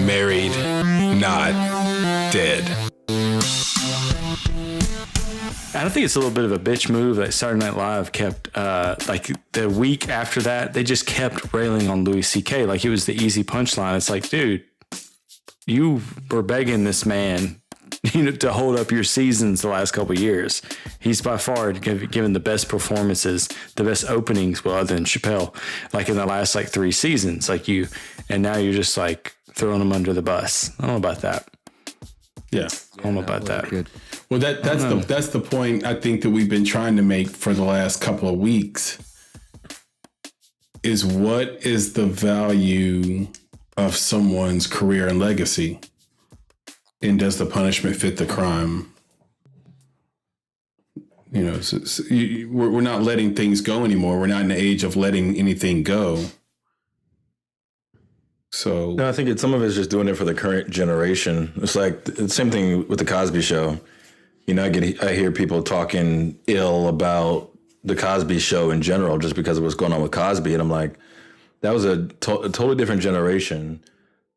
married, not dead. I think it's a little bit of a bitch move that Saturday Night Live kept, like the week after that, they just kept railing on Louis C.K. like it was the easy punchline. It's like, dude, you were begging this man, to hold up your seasons the last couple of years. He's by far given the best performances, the best openings, well, other than Chappelle, like in the last like 3 seasons, and now you're just like throwing him under the bus. I don't know about that. Yeah. I don't know about that. Good. Well, that's the point I think that we've been trying to make for the last couple of weeks is what is the value of someone's career and legacy? And does the punishment fit the crime? We're not letting things go anymore. We're not in the age of letting anything go. So no, I think some of it is just doing it for the current generation. It's like the same thing with the Cosby Show. I hear people talking ill about the Cosby Show in general just because of what's going on with Cosby, and I'm like, that was a totally different generation.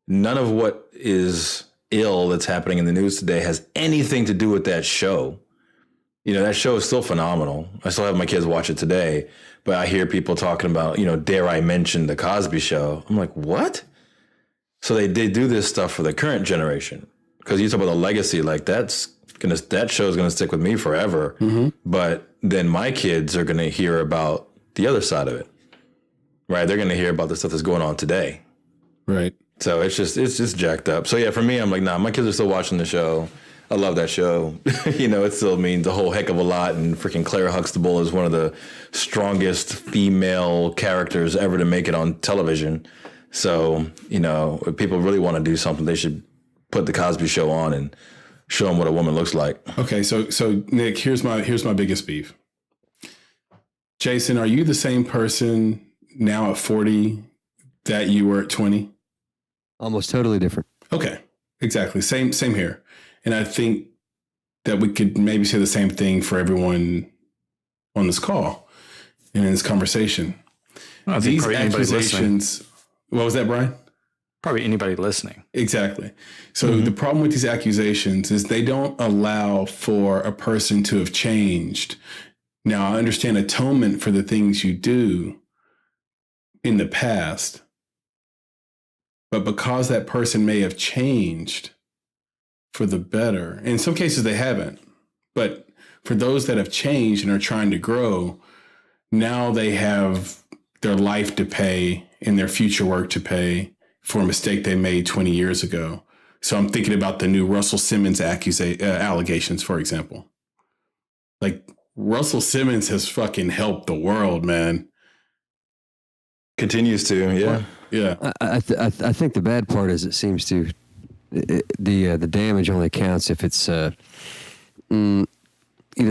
None of what is ill that's happening in the news today has anything to do with that show. That show is still phenomenal. I still have my kids watch it today, but I hear people talking about, dare I mention the Cosby Show? I'm like, what? So they do this stuff for the current generation. Because you talk about the legacy, like that show is gonna stick with me forever. Mm-hmm. But then my kids are gonna hear about the other side of it. Right? They're gonna hear about the stuff that's going on today. Right. So it's just jacked up. So yeah, for me, I'm like, nah, my kids are still watching the show. I love that show. It still means a whole heck of a lot. And freaking Claire Huxtable is one of the strongest female characters ever to make it on television. So, if people really want to do something, they should put the Cosby Show on and show them what a woman looks like. Okay, so Nick, here's my biggest beef. Jason, are you the same person now at 40 that you were at 20? Almost totally different. Okay, exactly. Same here. And I think that we could maybe say the same thing for everyone on this call and in this conversation. Well, these accusations. What was that, Brian? Probably anybody listening. Exactly. So the problem with these accusations is they don't allow for a person to have changed. Now, I understand atonement for the things you do in the past, but because that person may have changed for the better, in some cases they haven't, but for those that have changed and are trying to grow, now they have their life to pay and their future work to pay for a mistake they made 20 years ago. So I'm thinking about the new Russell Simmons allegations, for example. Like, Russell Simmons has fucking helped the world, man. Continues to, yeah. Yeah. I think the bad part is it seems to the damage only counts if it's either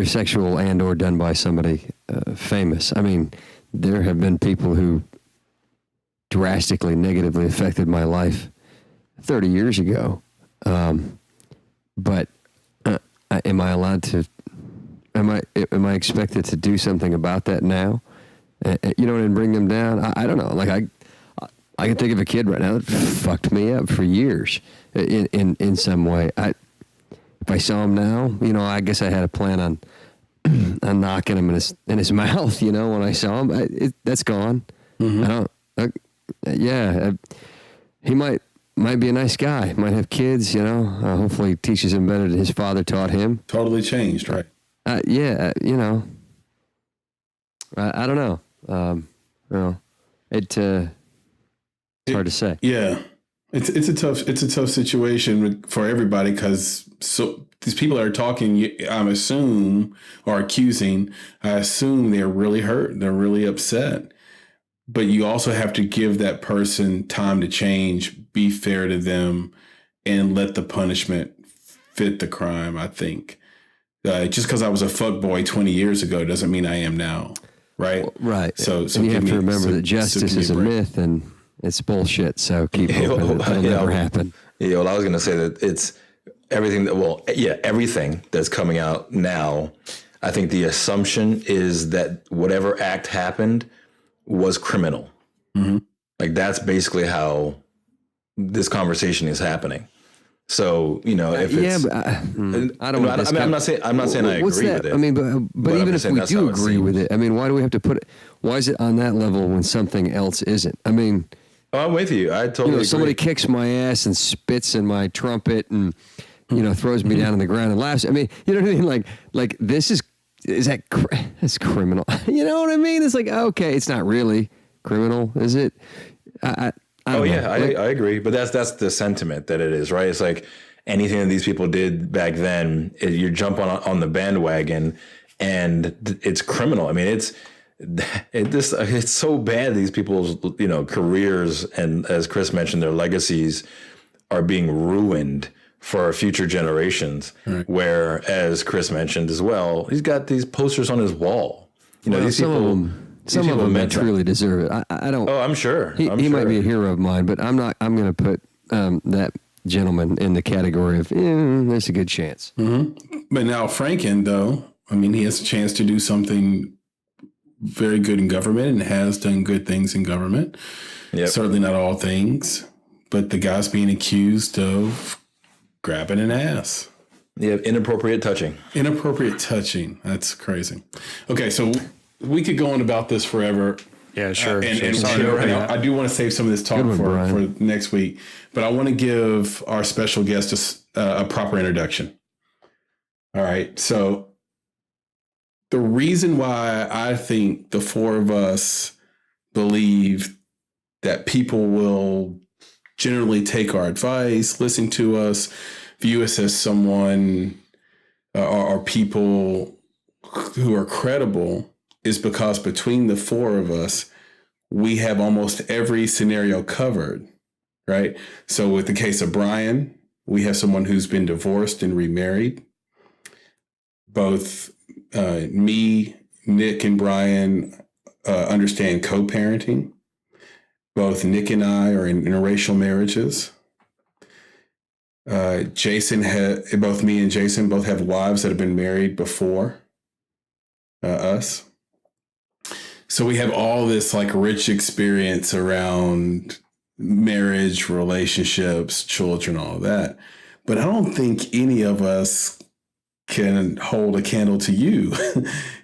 sexual and or done by somebody famous. I mean, there have been people who drastically negatively affected my life 30 years ago. But am I allowed to? Am I expected to do something about that now? And bring them down. I don't know. Like I can think of a kid right now that fucked me up for years in some way. If I saw him now, I guess I had a plan on knocking him in his mouth. When I saw him, that's gone. Mm-hmm. He might be a nice guy. Might have kids. Hopefully, teaches him better than his father taught him. Totally changed, right? I don't know. It's hard to say. Yeah, it's a tough situation for everybody because these people that are talking, I assume they're really hurt. They're really upset. But you also have to give that person time to change, be fair to them, and let the punishment fit the crime. I think just because I was a fuckboy 20 years ago doesn't mean I am now. Right. Right. So you have to remember that justice is a myth and it's bullshit. So keep hoping that'll never happen. Yeah. Well, I was going to say that it's everything everything that's coming out now. I think the assumption is that whatever act happened was criminal. Mm-hmm. Like that's basically how this conversation is happening. So, you know, if yeah, it's, but I don't. I'm not saying I What's agree that? with it. I mean, but even if we do agree with seems. it, I mean, why do we have to put it? Why is it on that level when something else isn't? I mean, Oh, I'm with you. I totally agree. Somebody kicks my ass and spits in my trumpet and throws me down on the ground and laughs. I mean, you know what I mean? Like this is that's criminal. You know what I mean? It's like, okay, it's not really criminal, is it? I don't know. I agree. But that's the sentiment that it is, right? It's like anything that these people did back then, you jump on the bandwagon and it's criminal. I mean, it's so bad. These people's, careers and, as Chris mentioned, their legacies are being ruined for future generations. Right. Where, as Chris mentioned as well, he's got these posters on his wall. These people. Some of them that truly deserve it. I don't. Oh, I'm sure. He might be a hero of mine, but I'm not. I'm going to put that gentleman in the category of there's a good chance. Mm-hmm. But now Franken, though, I mean, he has a chance to do something very good in government and has done good things in government. Yep. Certainly not all things, but the guy's being accused of grabbing an ass. Yeah, inappropriate touching. Inappropriate touching. That's crazy. Okay, so we could go on about this forever. Yeah, sure. I do want to save some of this talk for next week, but I want to give our special guest a proper introduction. All right. So the reason why I think the four of us believe that people will generally take our advice, listen to us, view us as someone or people who are credible is because between the four of us, we have almost every scenario covered, right? So with the case of Brian, we have someone who's been divorced and remarried. Both me, Nick, and Brian understand co-parenting. Both Nick and I are in interracial marriages. Both me and Jason both have wives that have been married before us. So we have all this rich experience around marriage, relationships, children, all that. But I don't think any of us can hold a candle to you.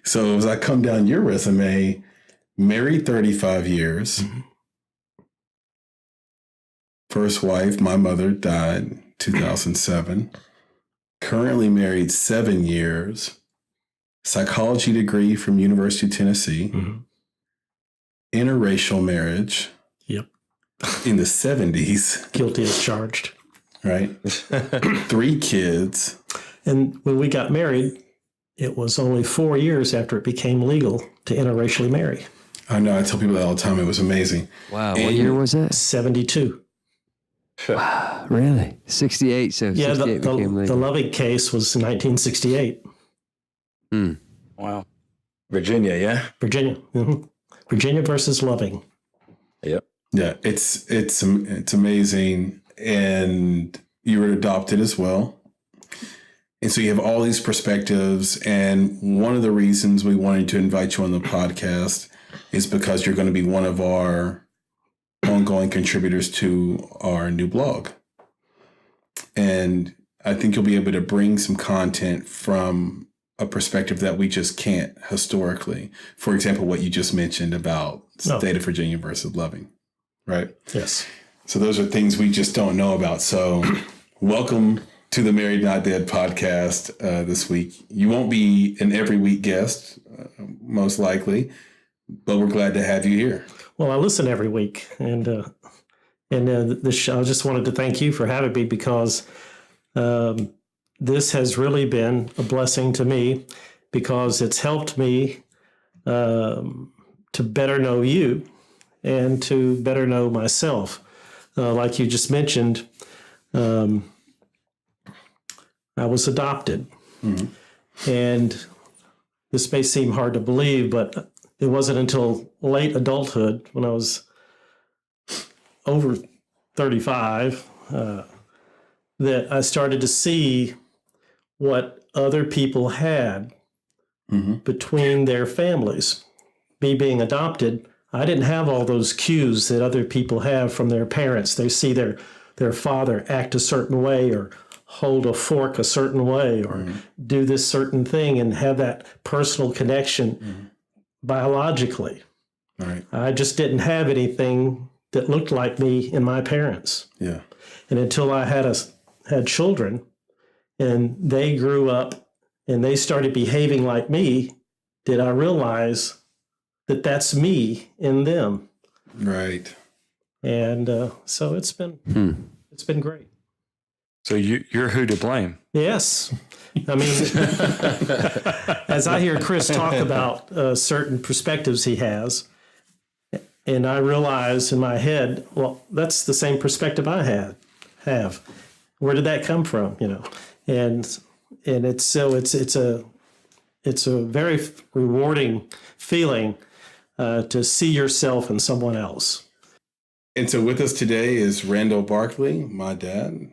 So as I come down your resume, married 35 years. Mm-hmm. First wife, my mother, died 2007. Currently married 7 years. Psychology degree from University of Tennessee. Mm-hmm. Interracial marriage. Yep. In the 70s. Guilty as charged. Right. 3 kids. And when we got married, it was only 4 years after it became legal to interracially marry. I know. I tell people that all the time. It was amazing. Wow. What year was that? 72. Wow. Really? 68. So yeah, 68 became legal. The Loving case was in 1968. Wow. Virginia, yeah? Virginia. Mm-hmm. Virginia versus Loving. Yep. Yeah, it's amazing. And you were adopted as well. And so you have all these perspectives. And one of the reasons we wanted to invite you on the podcast is because you're going to be one of our ongoing contributors to our new blog. And I think you'll be able to bring some content from a perspective that we just can't historically. For example, what you just mentioned about state of Virginia versus Loving, right? Yes. So those are things we just don't know about. So welcome to the Married Not Dead podcast this week. You won't be an every week guest, most likely, but we're glad to have you here. Well, I listen every week, and this show, I just wanted to thank you for having me because this has really been a blessing to me because it's helped me to better know you and to better know myself. Like you just mentioned, I was adopted. Mm-hmm. And this may seem hard to believe, but it wasn't until late adulthood, when I was over 35, that I started to see what other people had between their families. Me being adopted, I didn't have all those cues that other people have from their parents. They see their their father act a certain way or hold a fork a certain way or do this certain thing and have that personal connection biologically. Right. I just didn't have anything that looked like me in my parents. Yeah. And until I had children and they grew up and they started behaving like me, did I realize that that's me in them. Right. And so it's been great. So you're who to blame? Yes. I mean, as I hear Chris talk about certain perspectives he has, and I realize in my head, well, that's the same perspective I have. Where did that come from? You know, and it's a very rewarding feeling to see yourself in someone else. And so with us today is Randall Barkley, my dad.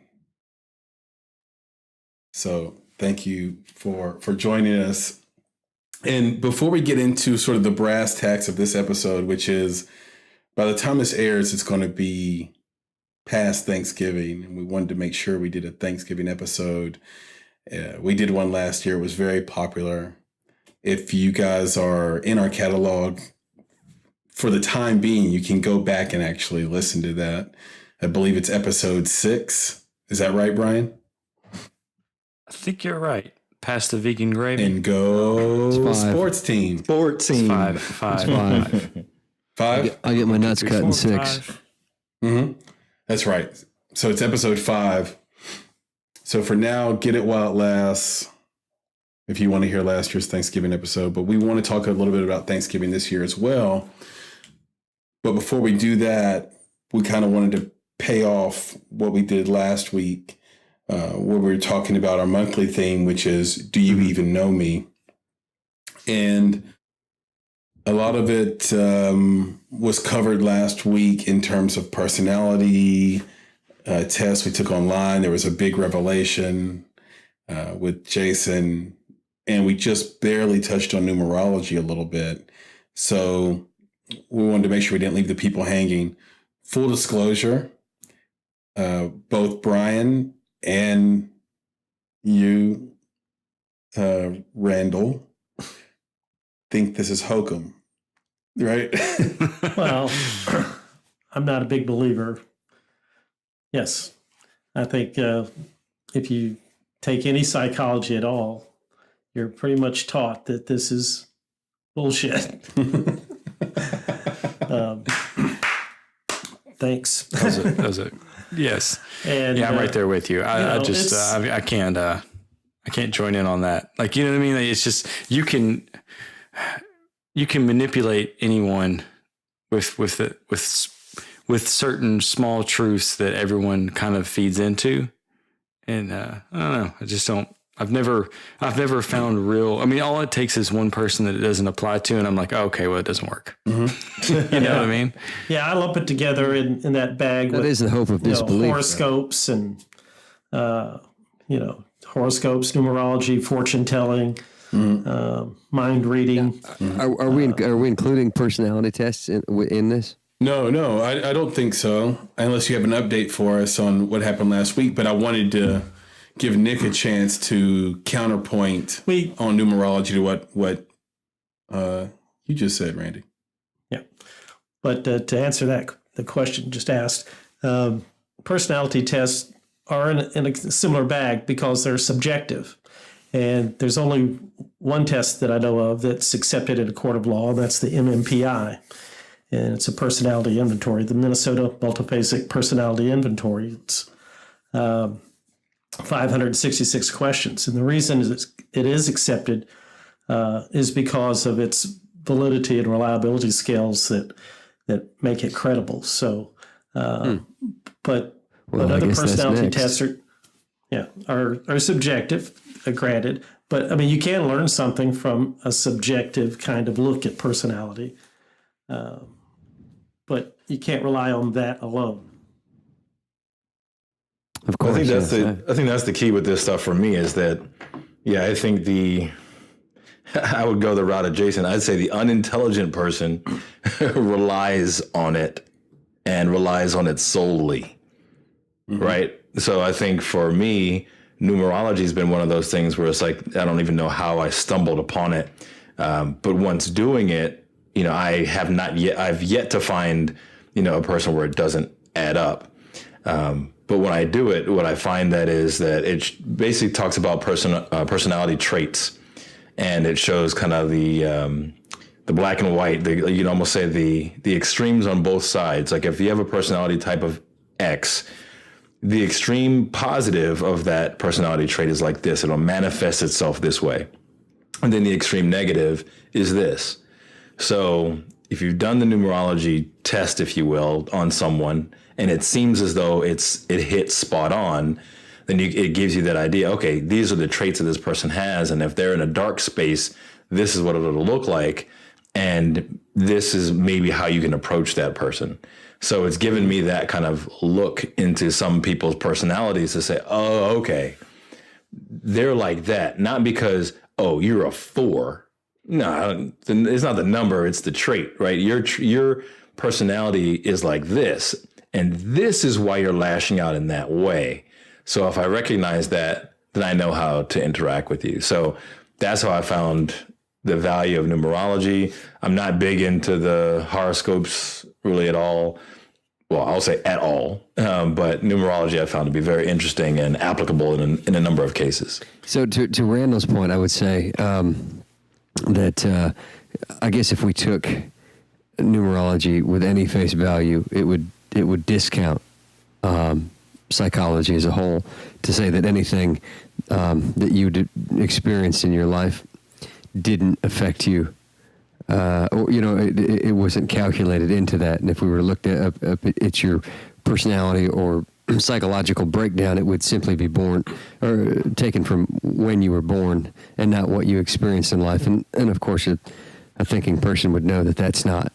So thank you for joining us. And before we get into sort of the brass tacks of this episode, which is by the time this airs, it's going to be past Thanksgiving. And we wanted to make sure we did a Thanksgiving episode. We did one last year. It was very popular. If you guys are in our catalog, for the time being, you can go back and actually listen to that. I believe it's episode 6. Is that right, Brian? I think you're right. Past the vegan gravy. And go sports team. Sports team. Five. Five? I'll get my nuts cut in 6. Mm-hmm. That's right. So it's episode 5. So for now, get it while it lasts. If you want to hear last year's Thanksgiving episode, but we want to talk a little bit about Thanksgiving this year as well. But before we do that, we kind of wanted to pay off what we did last week, where we were talking about our monthly theme, which is, do you even know me? And a lot of it was covered last week in terms of personality tests we took online. There was a big revelation with Jason, and we just barely touched on numerology a little bit. So we wanted to make sure we didn't leave the people hanging. Full disclosure, both Brian and you, Randall, think this is hokum, right? Well, I'm not a big believer. Yes, I think if you take any psychology at all, you're pretty much taught that this is bullshit. Thanks. That was it. Yes. And yeah, I'm right there with you. I can't join in on that. Like, you know what I mean? Like, it's just, you can manipulate anyone with certain small truths that everyone kind of feeds into. And I don't know. I just don't. I've never found real. I mean, all it takes is one person that it doesn't apply to, and I'm like, oh, okay, well, it doesn't work. Mm-hmm. You know what I mean? Yeah, I lump it together in that bag. That is the hope of disbelief. Horoscopes and horoscopes, numerology, fortune telling, mind reading. Are we including personality tests in this? No, I don't think so. Unless you have an update for us on what happened last week. But I wanted to give Nick a chance to counterpoint on numerology to what you just said, Randy. Yeah, but to answer the question just asked, personality tests are in a similar bag because they're subjective, and there's only one test that I know of that's accepted in a court of law, and that's the MMPI. And it's a personality inventory, the Minnesota Multiphasic Personality Inventory. It's 566 questions. And the reason it is accepted is because of its validity and reliability scales that make it credible. So, but other personality tests are subjective, granted. But I mean, you can learn something from a subjective kind of look at personality. But you can't rely on that alone. Of course, I think that's the key with this stuff for me is that, I think I would go the route of Jason. I'd say the unintelligent person relies on it and relies on it solely. right? So I think for me, numerology has been one of those things where it's like, I don't even know how I stumbled upon it. But once doing it, I've yet to find, a person where it doesn't add up. But when I do it, what I find that it basically talks about personality traits, and it shows kind of the black and white, you'd almost say the extremes on both sides. Like if you have a personality type of X, the extreme positive of that personality trait is like this. It'll manifest itself this way. And then the extreme negative is this. So if you've done the numerology test, if you will, on someone, and it seems as though it hits spot on, then it gives you that idea, okay, these are the traits that this person has. And if they're in a dark space, this is what it'll look like. And this is maybe how you can approach that person. So it's given me that kind of look into some people's personalities to say, oh, okay, they're like that. Not because, oh, you're a 4. No, it's not the number, it's the trait, right? Your personality is like this. And this is why you're lashing out in that way. So if I recognize that, then I know how to interact with you. So that's how I found the value of numerology. I'm not big into the horoscopes really at all. Well, I'll say at all. But numerology I found to be very interesting and applicable in a number of cases. So to Randall's point, I would say that I guess if we took numerology with any face value, it would discount psychology as a whole to say that anything that you experienced in your life didn't affect you, or it wasn't calculated into that. And if we were looked at your personality or psychological breakdown, it would simply be born or taken from when you were born and not what you experienced in life. And of course, a thinking person would know that that's not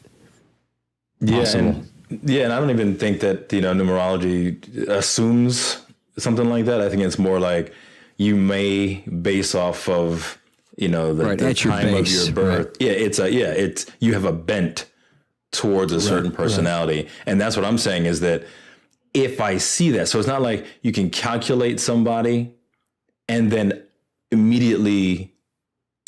possible. And I don't even think that, numerology assumes something like that. I think it's more like you may base off of, the time of your birth. Right. You have a bent towards a certain personality. Right. And that's what I'm saying is that if I see that, so it's not like you can calculate somebody and then immediately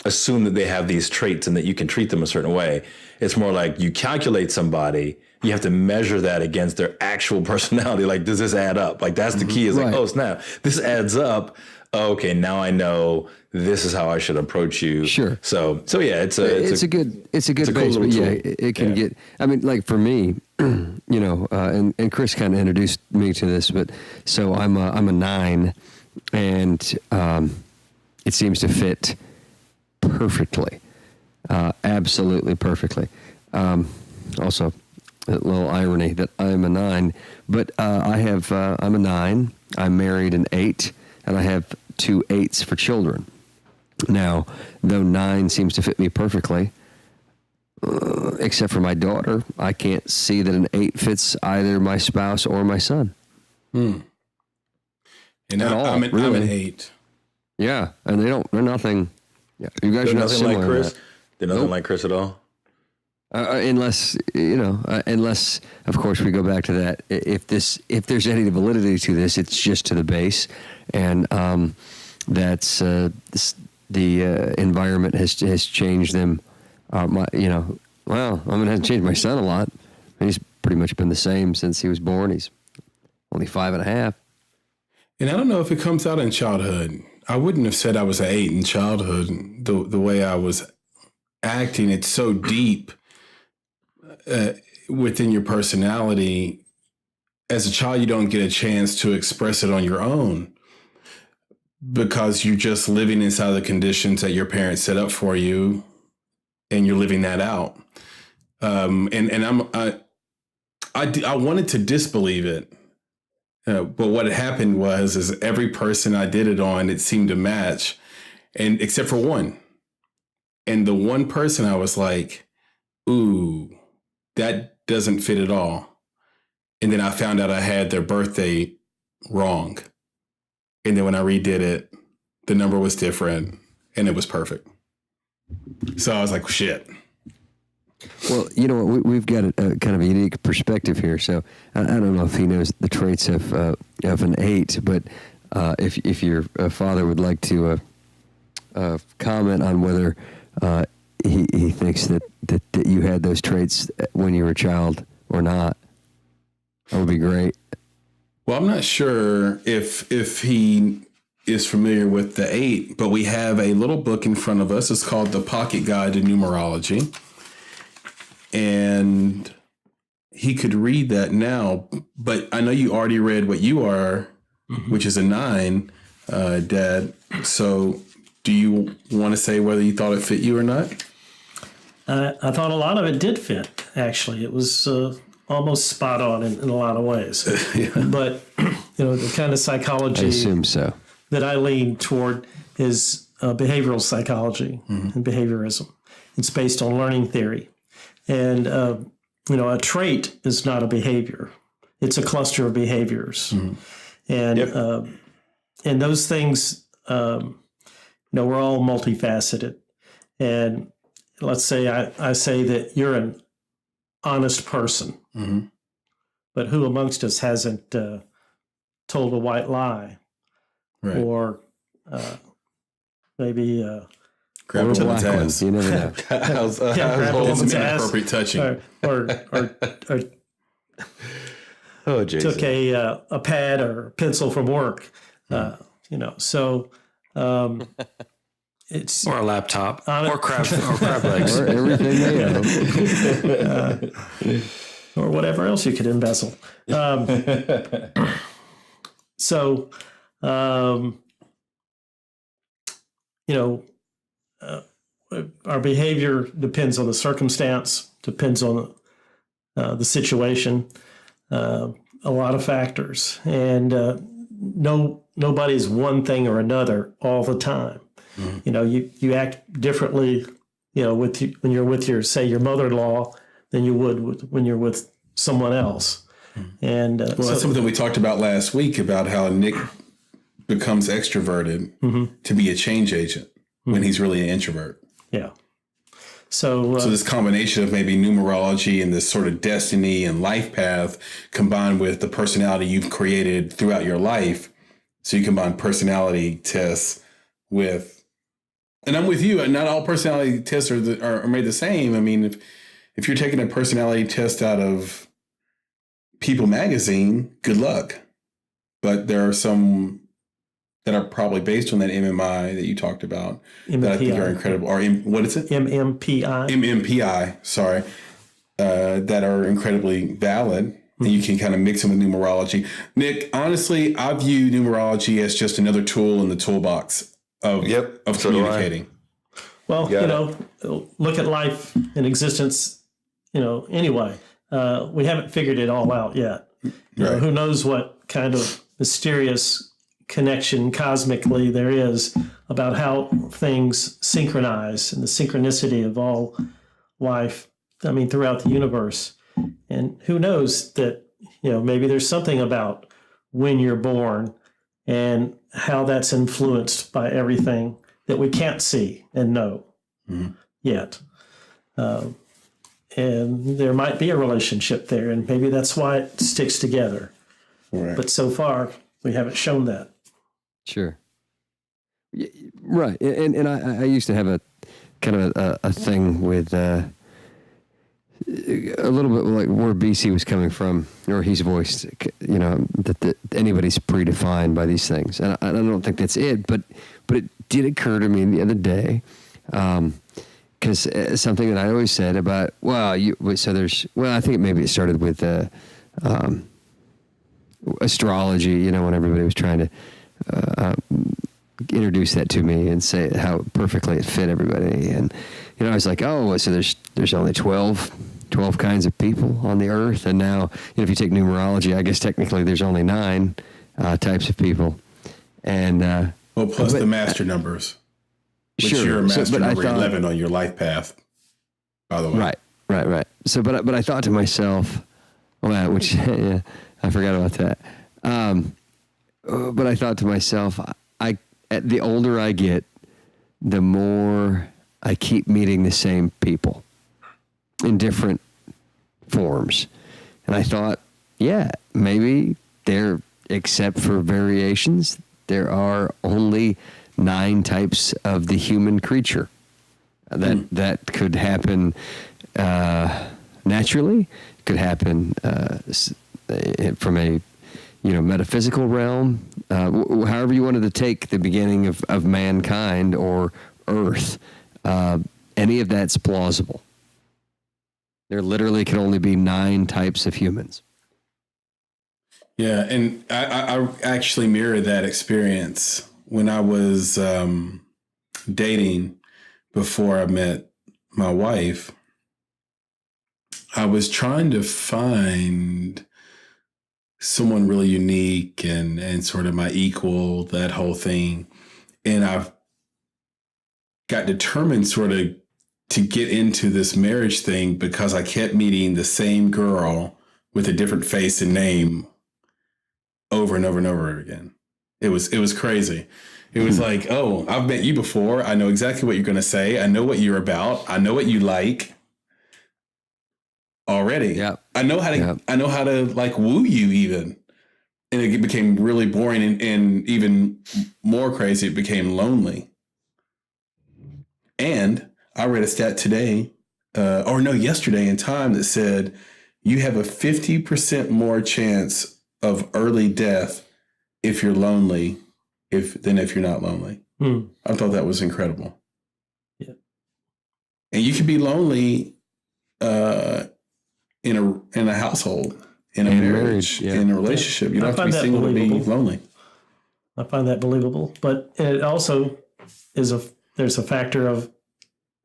assume that they have these traits and that you can treat them a certain way. It's more like you calculate somebody, you have to measure that against their actual personality. Like, does this add up? Like, that's the key is like, oh, snap, this adds up. Okay, now I know this is how I should approach you. Sure. So yeah, it's a good base, cool but yeah, it can get, I mean, like for me, and Chris kind of introduced me to this, but so I'm a 9 and it seems to fit perfectly, absolutely perfectly. Also, a little irony that I'm a 9, but I'm a 9. I'm married an 8, and I have 2 8s for children. Now, though 9 seems to fit me perfectly, except for my daughter, I can't see that an 8 fits either my spouse or my son. And I'm an 8. Yeah, and they're nothing. Yeah, you guys are not nothing like Chris. They're nothing like Chris at all. Unless of course we go back to that. If there's any validity to this, it's just to the base, and that's the environment has changed them. It hasn't changed my son a lot. He's pretty much been the same since he was born. He's only 5.5. And I don't know if it comes out in childhood. I wouldn't have said I was an 8 in childhood. The way I was acting, it's so deep within your personality. As a child, you don't get a chance to express it on your own because you're just living inside the conditions that your parents set up for you, and you're living that out. I wanted to disbelieve it. But what had happened is every person I did it on, it seemed to match, and except for one. And the one person I was like, ooh, that doesn't fit at all. And then I found out I had their birthday wrong. And then when I redid it, the number was different and it was perfect. So I was like, shit. Well, you know what? We've got a kind of a unique perspective here. So I don't know if he knows the traits of an 8, but if your father would like to comment on whether he thinks that you had those traits when you were a child or not, that would be great. Well, I'm not sure if he is familiar with the 8, but we have a little book in front of us. It's called The Pocket Guide to Numerology. And he could read that now, but I know you already read what you are, which is a 9, Dad. So do you want to say whether you thought it fit you or not? I thought a lot of it did fit, actually. It was almost spot on in a lot of ways. Yeah. But, the kind of psychology I assume so. that I lean toward is behavioral psychology and behaviorism. It's based on learning theory. And, a trait is not a behavior. It's a cluster of behaviors. And and those things, we're all multifaceted. And let's say I say that you're an honest person, but who amongst us hasn't told a white lie? Right. Or maybe... Grab someone's black ass. one. You never know. grab a woman's ass, Inappropriate touching. or Oh, Jason. took a pad or a pencil from work, So it's Or a laptop. Or crab legs. Or everything they owe. or whatever else you could embezzle. Our behavior depends on the circumstance, depends on the situation, a lot of factors, and nobody's one thing or another all the time. You act differently, when you're with your mother-in-law than you would when you're with someone else. And That's something we talked about last week about how Nick becomes extroverted to be a change agent when he's really an introvert. Yeah. So this combination of maybe numerology and this sort of destiny and life path combined with the personality you've created throughout your life. So you combine personality tests with, and I'm with you, not all personality tests are made the same. I mean, if you're taking a personality test out of People magazine, good luck. But there are some that are probably based on that MMI that you talked about that I think are incredible. Or what is it? MMPI. MMPI, sorry. That are incredibly valid. And you can kind of mix them with numerology. Nick, honestly, I view numerology as just another tool in the toolbox of communicating. Well, look at life and existence, anyway. We haven't figured it all out yet. Who knows what kind of mysterious connection cosmically there is about how things synchronize and the synchronicity of all life, throughout the universe. And who knows that, maybe there's something about when you're born and how that's influenced by everything that we can't see and know yet. And there might be a relationship there, and maybe that's why it sticks together. Right. But so far, we haven't shown that. Sure. Right. And I used to have a kind of a thing with a little bit like where BC was coming from, or he's voiced, that anybody's predefined by these things. And I don't think that's it, but it did occur to me the other day, because something that I always said about, I think maybe it started with astrology, when everybody was trying to introduce that to me and say how perfectly it fit everybody. And, I was like, so there's only 12 kinds of people on the earth. And now, if you take numerology, I guess technically there's only 9 types of people. And, plus the master numbers. Which you're a master number 11 on your life path, by the way. Right. So, but I thought to myself, which I forgot about that. But I thought to myself, the older I get, the more I keep meeting the same people. in different forms. And I thought, yeah, maybe there, except for variations, there are only 9 types of the human creature. That could happen naturally, could happen from a metaphysical realm, however you wanted to take the beginning of mankind or Earth. Any of that's plausible. There literally can only be 9 types of humans. Yeah, and I actually mirrored that experience when I was dating before I met my wife. I was trying to find someone really unique and sort of my equal, that whole thing. And I got determined sort of to get into this marriage thing because I kept meeting the same girl with a different face and name over and over and over again. It was crazy. It was like, oh, I've met you before. I know exactly what you're going to say. I know what you're about. I know what you like already. Yeah. I know how to like woo you even. And it became really boring and even more crazy. It became lonely. And I read a stat today, yesterday in Time that said you have a 50% more chance of early death if you're lonely than if you're not lonely. I thought that was incredible. Yeah. And you can be lonely in a household, in a marriage, yeah. in a relationship. You don't have to be single to be lonely. I find that believable, but it also there's a factor of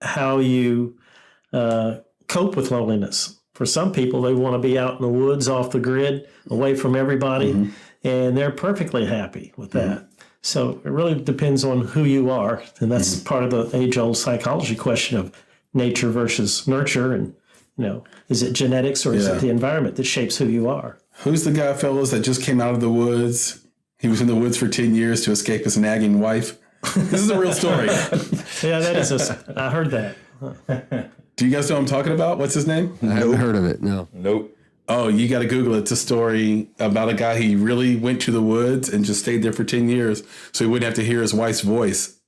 how you cope with loneliness. For some people, they want to be out in the woods, off the grid, away from everybody, and they're perfectly happy with that. So it really depends on who you are, and that's part of the age-old psychology question of nature versus nurture, and is it genetics or is it the environment that shapes who you are? Who's the guy, fellas, that just came out of the woods? He was in the woods for 10 years to escape his nagging wife. This is a real story. Yeah, that is I heard that. Do you guys know what I'm talking about? What's his name? I haven't heard of it, no. Nope. Oh, you got to Google it. It's a story about a guy. He really went to the woods and just stayed there for 10 years so he wouldn't have to hear his wife's voice.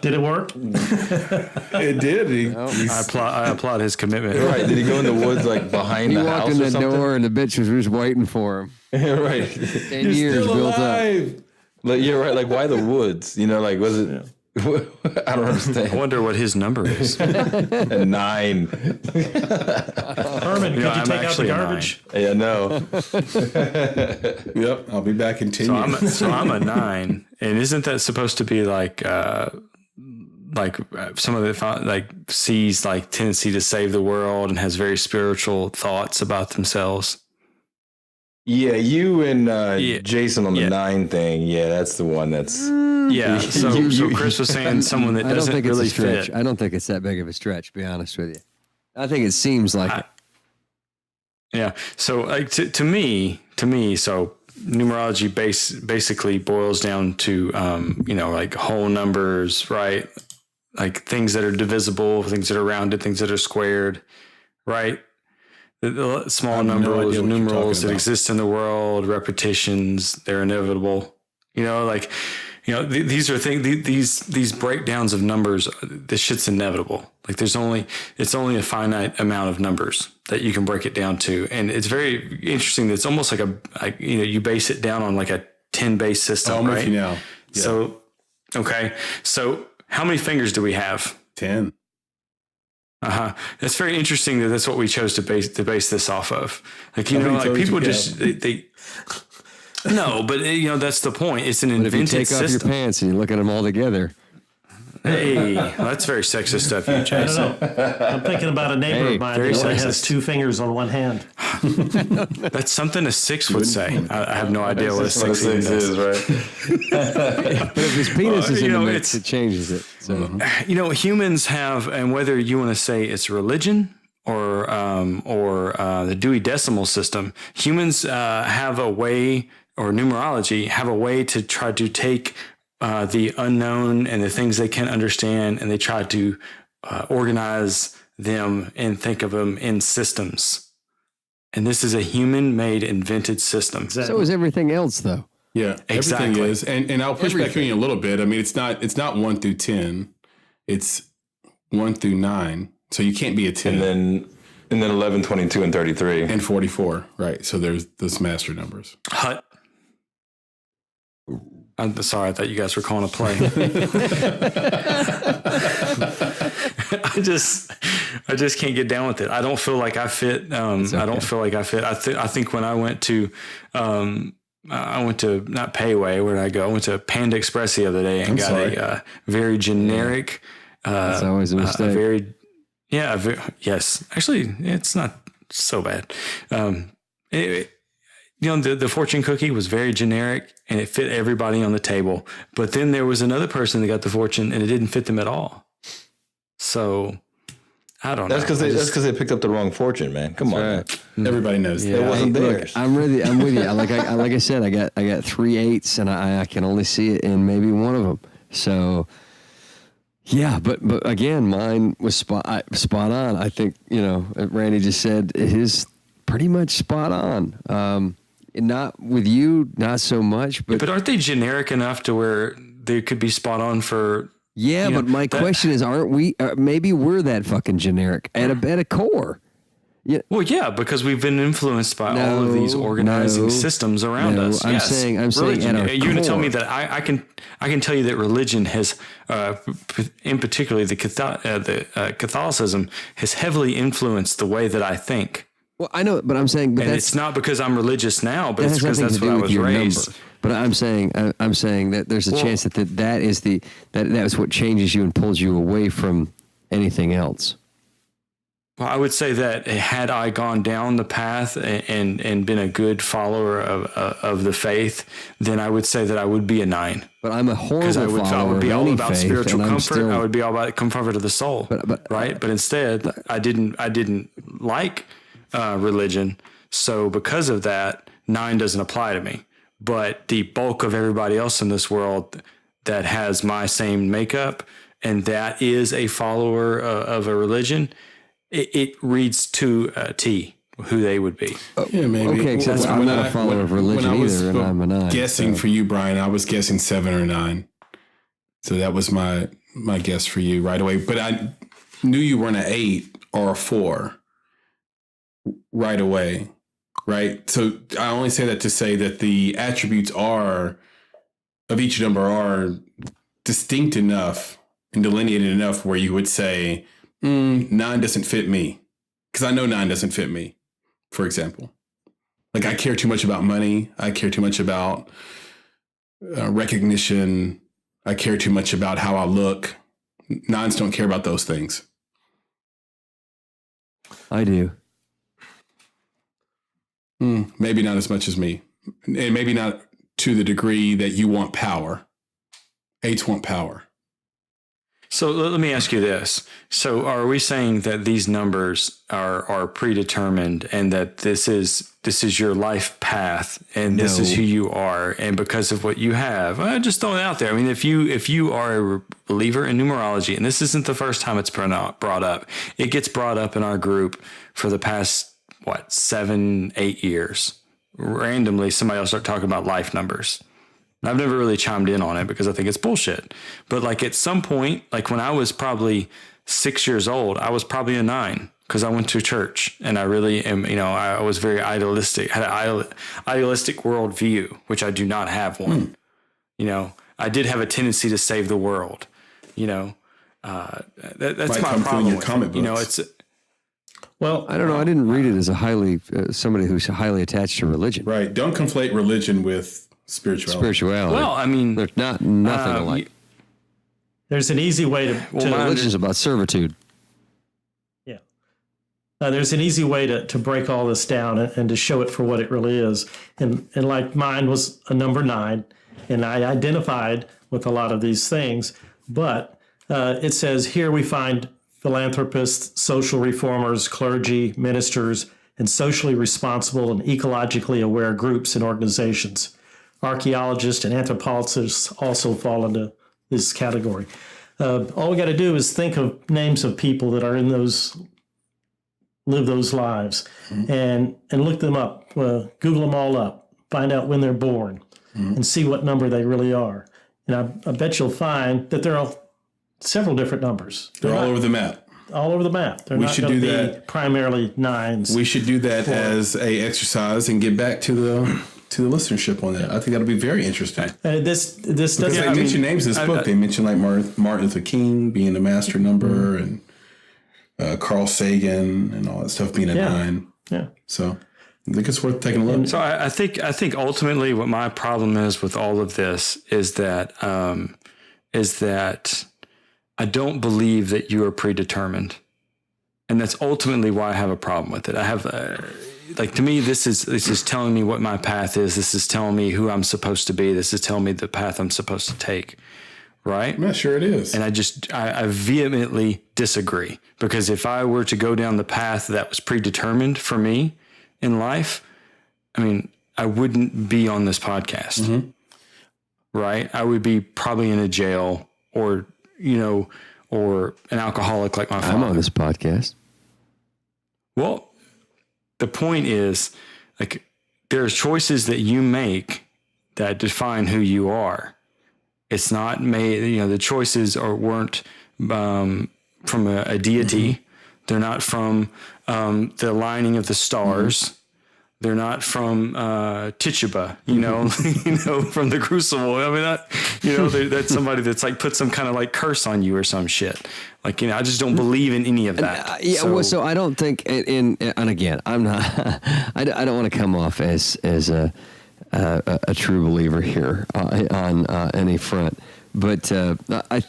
Did it work? It did. I applaud his commitment. Right. Did he go in the woods like behind the house He walked in or the something? door and the bitch was just waiting for him. Right. 10 years Still built up. alive. Like, you're right. Like, why the woods? Like, was it? I don't understand. I wonder what his number is. 9. Herman, could you I'm take out the actually a garbage? Yeah, no. Yep. I'll be back in 10 years. So I'm a 9, and isn't that supposed to be like some of the sees like tendency to save the world and has very spiritual thoughts about themselves? Yeah, you and Jason on the Yeah. 9 thing. Yeah, that's the one that's. Yeah. So Chris was saying someone that I don't doesn't think it's really a stretch. fit. I don't think it's that big of a stretch, to be honest with you. I think it seems like it. Yeah. So like to me, so numerology basically boils down to like whole numbers, right? Like things that are divisible, things that are rounded, things that are squared, right? The small no idea what you're numerals talking that about. exist in the world, repetitions, they're inevitable. These are things. These breakdowns of numbers. This shit's inevitable. Like it's only a finite amount of numbers that you can break it down to, and it's very interesting. It's almost like you base it down on like a 10 base system, I'm right? with you now. Yeah. So, okay. So how many fingers do we have? 10. It's very interesting that that's what we chose to base this off of. Like How many toes people you just they no, but that's the point. It's an But if you invented take off your system. pants and you look at them all together, Hey, that's very sexist stuff, you I Jason. don't know. I'm thinking about a neighbor Hey, of mine very that only sexist. has 2 fingers on one hand. That's something a 6 would say. I have no idea what a 6 even 6 does. is, right? but if his penis is in the mix, it's- it changes it. So Humans have, and whether you want to say it's religion or the Dewey Decimal System, humans have a way, or numerology have a way to try to take the unknown and the things they can't understand, and they try to organize them and think of them in systems. And this is a human-made, invented system. Exactly. So is everything else, though. Yeah, Exactly. everything is. And I'll push back on you a little bit. I mean, it's not 1 through 10. It's 1 through 9. So you can't be a 10. And then 11, 22, and 33. And 44, right. So there's those master numbers. Hut. I'm sorry, I thought you guys were calling a play. I just can't get down with it. I don't feel like I fit. Okay. I don't feel like I fit. I think when I went to not Payway. Where did I go? I went to Panda Express the other day and got a very generic. That's always a mistake. Yes. Actually, it's not so bad. The fortune cookie was very generic and it fit everybody on the table. But then there was another person that got the fortune and it didn't fit them at all. So I don't know. That's because they picked up the wrong fortune, man. Come on. Right. Everybody knows that. It wasn't Look, theirs. I'm with you. Like I said, I got 3 8s, and I can only see it in maybe one of them. So yeah, but again, mine was spot on. I think Randy just said his pretty much spot on. Not with you, not so much, but aren't they generic enough to where they could be spot on for? yeah. But my question is, aren't we? Maybe we're that fucking generic at a core. Yeah. Well, yeah, because we've been influenced by all of these organizing systems around us. I'm saying at our you're going to tell core. me that I can tell you that religion has, in particular the Catholicism, has heavily influenced the way that I think. Well, I know, but I'm saying, but And that's it's not because I'm religious now, but that it's has because nothing that's to what do I with was your raised. number. But I'm saying that there's a chance that's what changes you and pulls you away from anything else. Well, I would say that had I gone down the path and been a good follower of the faith, then I would say that I would be a 9. But I'm a horrible Because I follower would be of all any about faith, spiritual and I'm comfort. still- I would be all about comfort of the soul, right? But instead, I didn't like religion, so because of that, 9 doesn't apply to me. But the bulk of everybody else in this world that has my same makeup and that is a follower of a religion, it reads to a T who they would be. Yeah, maybe. Okay, except I'm not a follower of religion either, and I'm a 9. Guessing for you, Brian, I was guessing 7 or 9. So that was my guess for you right away. But I knew you weren't an 8 or a 4 right away, right? So I only say that to say that the attributes of each number are distinct enough and delineated enough where you would say, 9 doesn't fit me. Because I know 9 doesn't fit me, for example. Like I care too much about money. I care too much about recognition. I care too much about how I look. 9s don't care about those things. I do. Maybe not as much as me. And maybe not to the degree that you want power. 8s want power. So let me ask you this. So are we saying that these numbers are predetermined and that this is your life path and this is who you are, and because of what you have? Just throwing it out there. I mean, if you are a believer in numerology, and this isn't the first time it's brought up, it gets brought up in our group for the past 7-8 years. Randomly, somebody will start talking about life numbers. I've never really chimed in on it because I think it's bullshit. But like at some point, like when I was probably 6 years old, I was probably a 9 because I went to church and I really am, I was very idealistic, had an idealistic worldview, which I do not have one. I did have a tendency to save the world. That's Might my come through in problem. your with comic it. books. Well, I don't know. I didn't read it as somebody who's highly attached to religion. Right. Don't conflate religion with spirituality. Well, I mean, There's nothing alike. there's an easy way to Religion is about servitude. Yeah. There's an easy way to break all this down and to show it for what it really is. And like mine was a number 9, and I identified with a lot of these things. But it says here we find philanthropists, social reformers, clergy, ministers, and socially responsible and ecologically aware groups and organizations. Archaeologists and anthropologists also fall into this category. All we got to do is think of names of people that are in those, live those lives, and look them up, Google them all up, find out when they're born, and see what number they really are. And I bet you'll find that there are several different numbers. They're all over the map. All over the map. They're We not should going to do be that. primarily nines. We should do that as a exercise and get back to the listenership on that. I think that'll be very interesting. This Because doesn't. they mention names in this book. They mention like Martin Luther King being the master number, and Carl Sagan and all that stuff being a 9. Yeah. So I think it's worth taking a look. So I think ultimately what my problem is with all of this is that I don't believe that you are predetermined, and that's ultimately why I have a problem with it. I have to me, this is telling me what my path is. This is telling me who I'm supposed to be. This is telling me the path I'm supposed to take. Right? I'm not sure it is. And I vehemently disagree, because if I were to go down the path that was predetermined for me in life, I mean, I wouldn't be on this podcast, right? I would be probably in a jail or an alcoholic like my father. I'm on this podcast. Well, the point is, like, there's choices that you make that define who you are. It's not made, the choices weren't from a deity. They're not from the aligning of the stars. They're not from Tituba, from the Crucible. I mean, that's somebody that's like put some kind of like curse on you or some shit. Like, I just don't believe in any of that. So I don't think and again, I'm not. I don't want to come off as a true believer here on any front, but I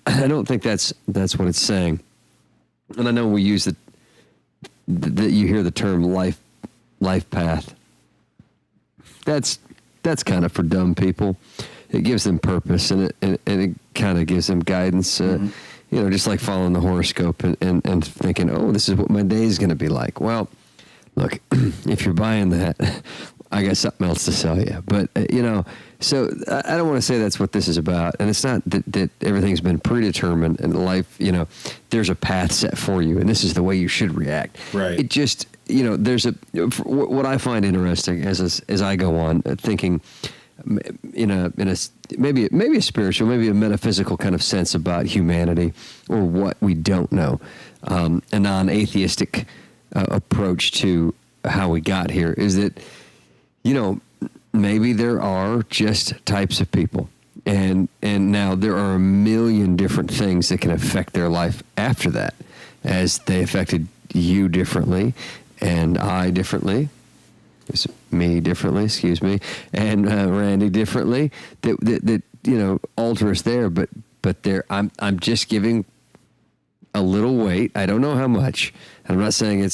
don't think that's what it's saying. And I know we use that you hear the term life path. That's kind of for dumb people. It gives them purpose, and it kind of gives them guidance. Just like following the horoscope and thinking, oh, this is what my day is going to be like. Well, look, if you're buying that, I got something else to sell you. But, so I don't want to say that's what this is about. And it's not that everything's been predetermined in life. There's a path set for you, and this is the way you should react. Right. It just, there's what I find interesting as I go on thinking in a maybe a spiritual, maybe a metaphysical kind of sense about humanity or what we don't know, a non-atheistic approach to how we got here is that, maybe there are just types of people, and now there are a million different things that can affect their life after that, as they affected you differently, and I differently, me differently, excuse me, and Randy differently. That alter us there, but there, I'm just giving a little weight. I don't know how much. I'm not saying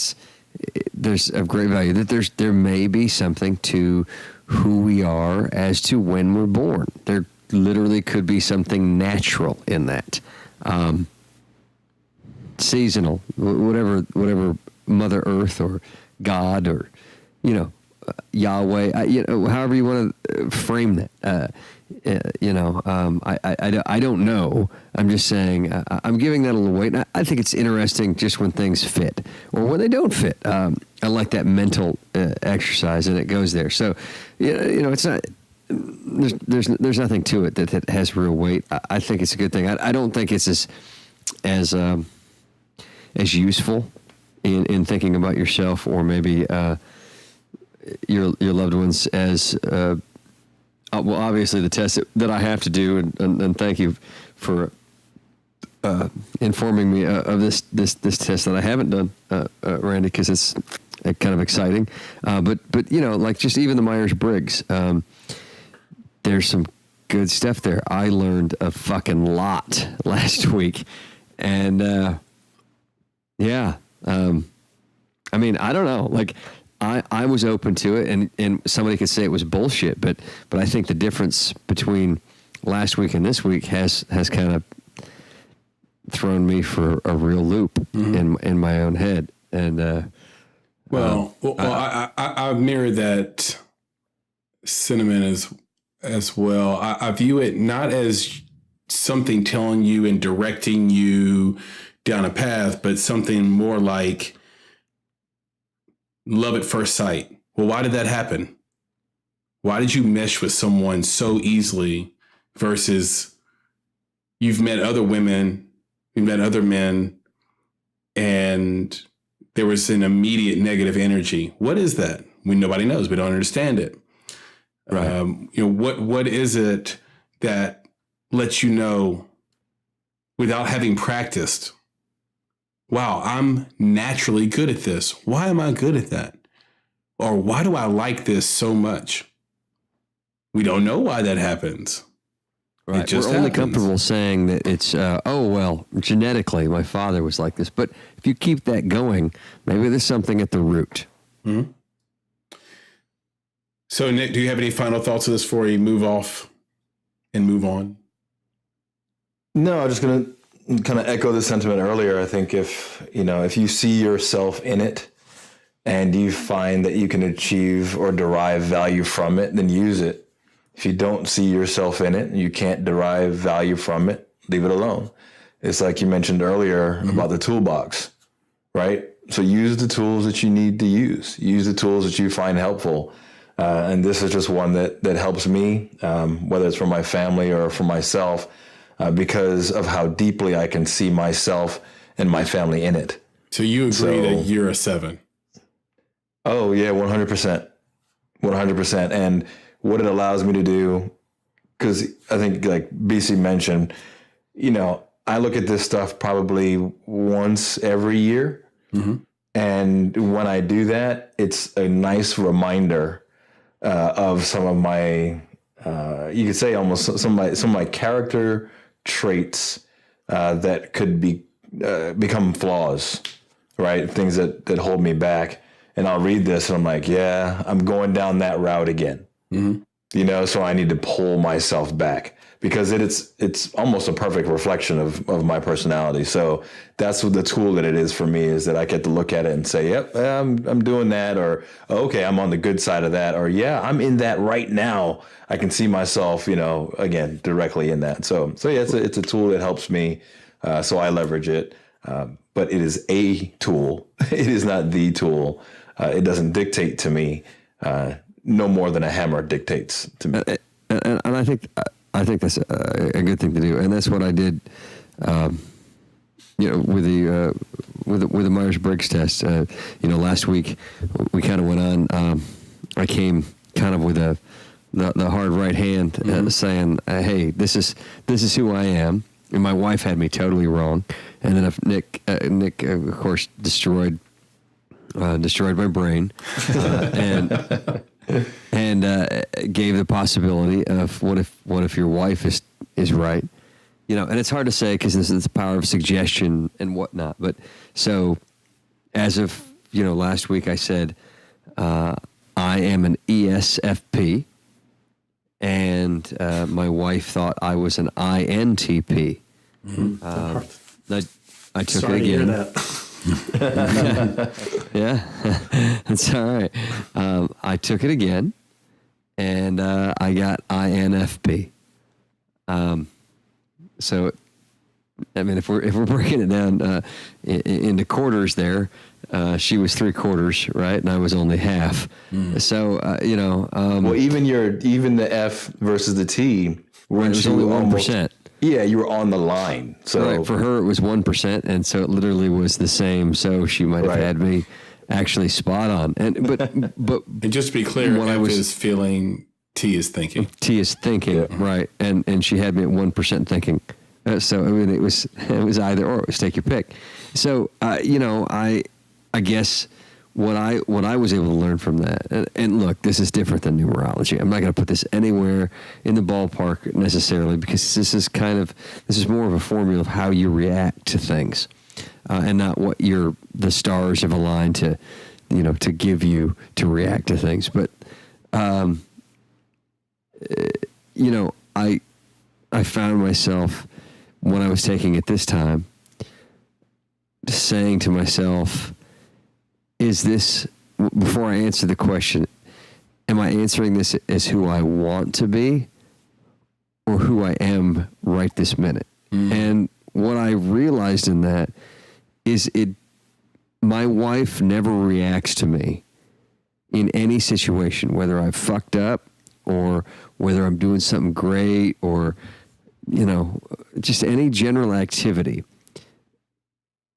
there's of great value, that there may be something to who we are as to when we're born. There literally could be something natural in that. Seasonal, whatever Mother Earth or God or, Yahweh, however you want to frame that. I don't know. I'm just saying, I'm giving that a little weight. I think it's interesting just when things fit or when they don't fit. I like that mental exercise, and it goes there. So, it's not. There's nothing to it that has real weight. I think it's a good thing. I don't think it's as useful in thinking about yourself or maybe your loved ones as. Well, obviously the test that I have to do, and thank you for informing me of this test that I haven't done, Randy, because it's kind of exciting. But like just even the Myers-Briggs, there's some good stuff there. I learned a fucking lot last week, and I mean, I don't know, like. I was open to it, and somebody could say it was bullshit, but I think the difference between last week and this week has kind of thrown me for a real loop in my own head. And I mirror that sentiment as well. I view it not as something telling you and directing you down a path, but something more like love at first sight. Well, why did that happen? Why did you mesh with someone so easily versus you've met other women, you've met other men, and there was an immediate negative energy? What is that? Nobody knows. We don't understand it. Right. What is it that lets you know without having practiced, wow, I'm naturally good at this. Why am I good at that? Or why do I like this so much? We don't know why that happens. Right. It just We're only happens. comfortable saying that it's, genetically, my father was like this. But if you keep that going, maybe there's something at the root. Mm-hmm. So, Nick, do you have any final thoughts of this before we move off and move on? No, I'm just going to kind of echo the sentiment earlier. I think if you see yourself in it and you find that you can achieve or derive value from it, then use it. If you don't see yourself in it and you can't derive value from it, leave it alone. It's like you mentioned earlier about the toolbox, right? So use the tools that you need to use. Use the tools that you find helpful. And this is just one that helps me, whether it's for my family or for myself, because of how deeply I can see myself and my family in it. So you agree that you're a 7? Oh, yeah, 100%. 100%. And what it allows me to do, because I think like BC mentioned, I look at this stuff probably once every year. Mm-hmm. And when I do that, it's a nice reminder of some of my, you could say almost some of my character traits that could become flaws, right? Things that hold me back. And I'll read this and I'm like, yeah, I'm going down that route again. Mm-hmm. So I need to pull myself back because it's almost a perfect reflection of my personality. So that's what the tool that it is for me, is that I get to look at it and say, yep, I'm doing that, or okay, I'm on the good side of that, or yeah, I'm in that right now. I can see myself, again, directly in that. So yeah, it's a tool that helps me. So I leverage it. But it is a tool. It is not the tool. It doesn't dictate to me, no more than a hammer dictates to me. And I think that's a good thing to do, and that's what I did. With the Myers-Briggs test. Last week we kind of went on. I came kind of with the hard right hand, saying, "Hey, this is who I am." And my wife had me totally wrong. And then if Nick, of course, destroyed my brain, and gave the possibility of what if your wife is right, and it's hard to say because this is the power of suggestion and whatnot. But so as of last week, I said I am an ESFP, and my wife thought I was an INTP. Mm-hmm. I took Sorry it again. To hear that. Yeah, that's all right. I took it again, and I got INFP. So, I mean, if we're breaking it down into quarters, there, she was 3/4, right, and I was only half. So, well, even the F versus the T, weren't was you only almost 1%? Yeah, you were on the line. So right, for her it was 1%, and so it literally was the same. So she might have had me actually spot on. And but and just to be clear, F is feeling, T is thinking. T is thinking, right? And she had me at 1% thinking. So I mean, it was either or. It was take your pick. So I guess what I was able to learn from that, and look, this is different than numerology. I'm not going to put this anywhere in the ballpark necessarily, because this is more of a formula of how you react to things, and not what the stars have aligned to, to give you to react to things. But, I found myself when I was taking it this time, saying to myself, is this, before I answer the question, am I answering this as who I want to be, or who I am right this minute. And what I realized in that is my wife never reacts to me in any situation, whether I've fucked up or whether I'm doing something great or, just any general activity.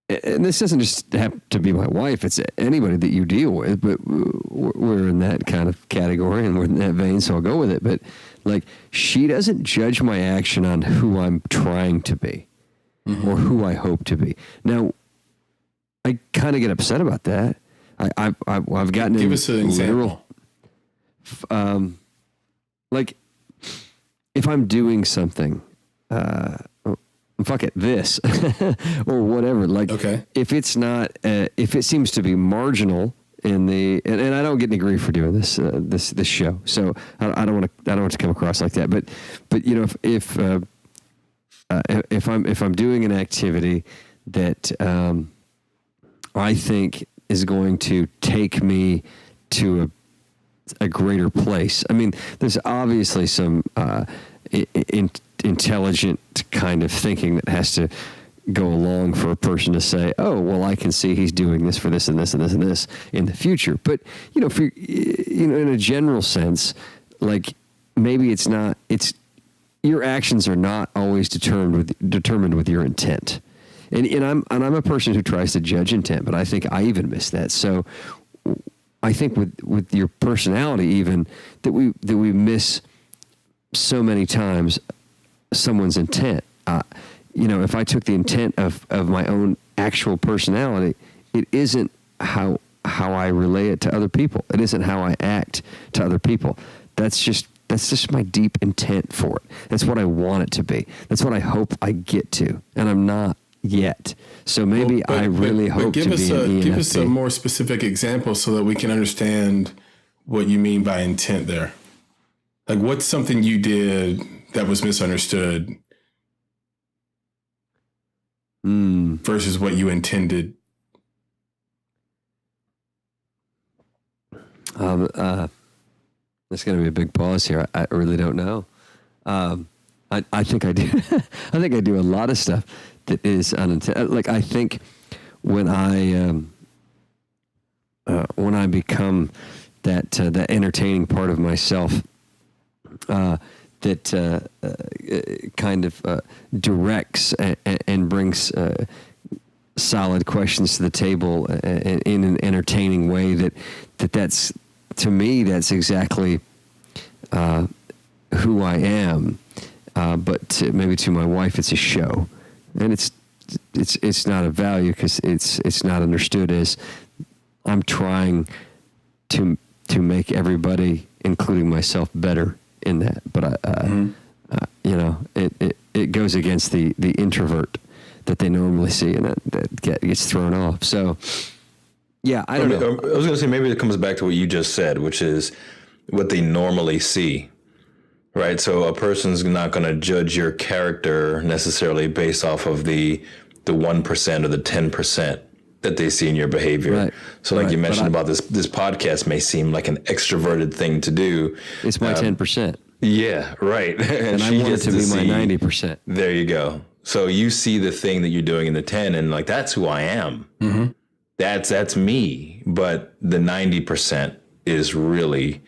And this doesn't just have to be my wife, it's anybody that you deal with, but we're in that kind of category and we're in that vein, so I'll go with it. But like, she doesn't judge my action on who I'm trying to be or who I hope to be. Now, I kind of get upset about that. I've gotten Give us an example. Like, if I'm doing something, fuck it, this or whatever. Like, okay. If it's not, if it seems to be marginal in the, and I don't get any grief for doing this show, so I don't want to come across like that. But if I'm doing an activity that I think is going to take me to a greater place. I mean, there's obviously some intelligent kind of thinking that has to go along for a person to say, oh, well, I can see he's doing this for this and this and this and this in the future. But, for, in a general sense, like, maybe it's your actions are not always determined with your intent. And I'm a person who tries to judge intent, but I think I even miss that. So I think with your personality, even that we miss so many times someone's intent. If I took the intent of my own actual personality, it isn't how I relay it to other people. It isn't how I act to other people. That's just my deep intent for it. That's what I want it to be. That's what I hope I get to, and I'm not yet. So maybe I really hope to be an ENFP. Give us a more specific example so that we can understand what you mean by intent there. Like, what's something you did that was misunderstood versus what you intended? There's going to be a big pause here. I really don't know. I think I do. I think I do a lot of stuff that is unintended. Like, I think when I become that entertaining part of myself that kind of directs and brings solid questions to the table in an entertaining way, that's to me, that's exactly who I am. But maybe to my wife, it's a show, and it's not a value because it's not understood as I'm trying to make everybody, including myself, better in that. But it goes against the introvert that they normally see, and that gets thrown off. So yeah, I don't know. I was going to say, maybe it comes back to what you just said, which is what they normally see. Right. So a person's not going to judge your character necessarily based off of the 1% or the 10% that they see in your behavior. Right. So like you mentioned about this podcast may seem like an extroverted thing to do. It's my 10%. Yeah. Right. And I want it to be my 90%. There you go. So you see the thing that you're doing in the 10 and like, that's who I am. Mm-hmm. That's me. But the 90% is really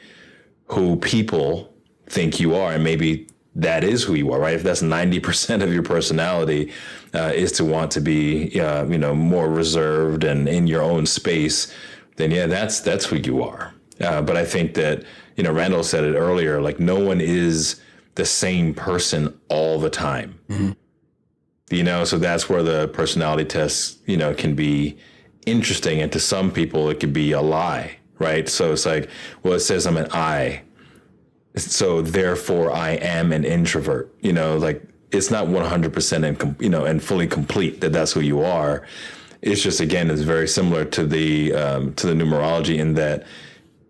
who people think you are, and maybe that is who you are, right? If that's 90% of your personality is to want to be, more reserved and in your own space, then yeah, that's who you are. But I think that, Randall said it earlier, like no one is the same person all the time. Mm-hmm. So that's where the personality tests, can be interesting. And to some people, it could be a lie, right? So it's like, well, it says I'm an I. So therefore I am an introvert, like it's not 100% and fully complete that's who you are. It's just, again, it's very similar to the numerology in that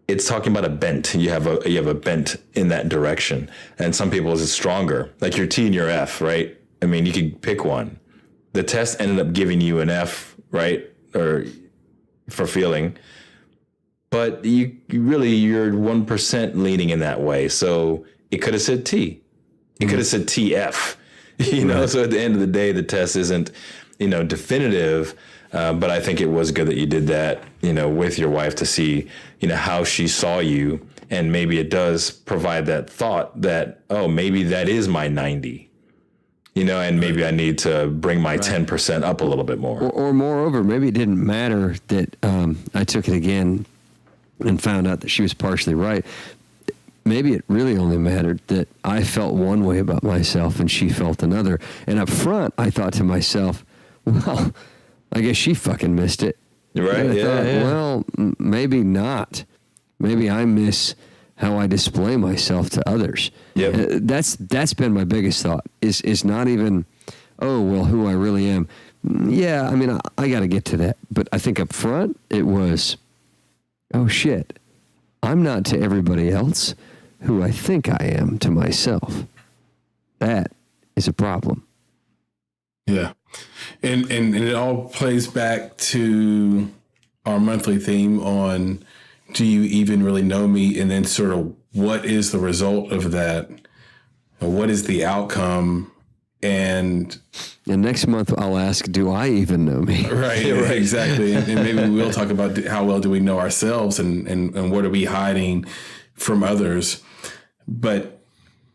it's talking about a bent. You have a bent in that direction. And some people is stronger, like your T and your F, right? I mean, you could pick one. The test ended up giving you an F, right? Or for feeling. But you're 1% leaning in that way. So it could have said T. It could have said TF, So at the end of the day, the test isn't, definitive. But I think it was good that you did that, with your wife to see, how she saw you. And maybe it does provide that thought that, oh, maybe that is my 90, and maybe I need to bring my 10% up a little bit more. Or moreover, maybe it didn't matter that I took it again and found out that she was partially right. Maybe it really only mattered that I felt one way about myself and she felt another. And up front, I thought to myself, well, I guess she fucking missed it. Right? Well, maybe not. Maybe I miss how I display myself to others. Yep. That's been my biggest thought. Is not even, oh well, who I really am. Yeah, I mean, I got to get to that. But I think up front it was, oh shit, I'm not to everybody else who I think I am to myself. That is a problem. Yeah. And it all plays back to our monthly theme on, do you even really know me? And then sort of what is the result of that? What is the outcome? And next month I'll ask, do I even know me? Right, exactly. And maybe we'll talk about how well do we know ourselves and what are we hiding from others. But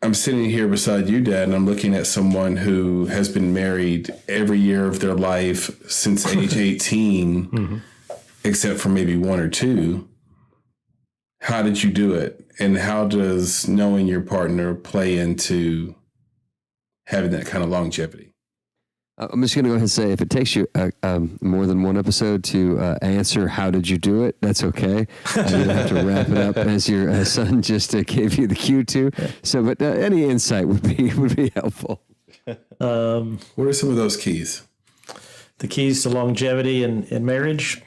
I'm sitting here beside you, Dad, and I'm looking at someone who has been married every year of their life since age 18, except for maybe 1 or 2. How did you do it? And how does knowing your partner play into having that kind of longevity? I'm just going to go ahead and say, if it takes you more than one episode to answer how did you do it, that's okay. You don't have to wrap it up as your son just gave you the cue to. So, but any insight would be helpful. What are some of those keys? The keys to longevity in marriage.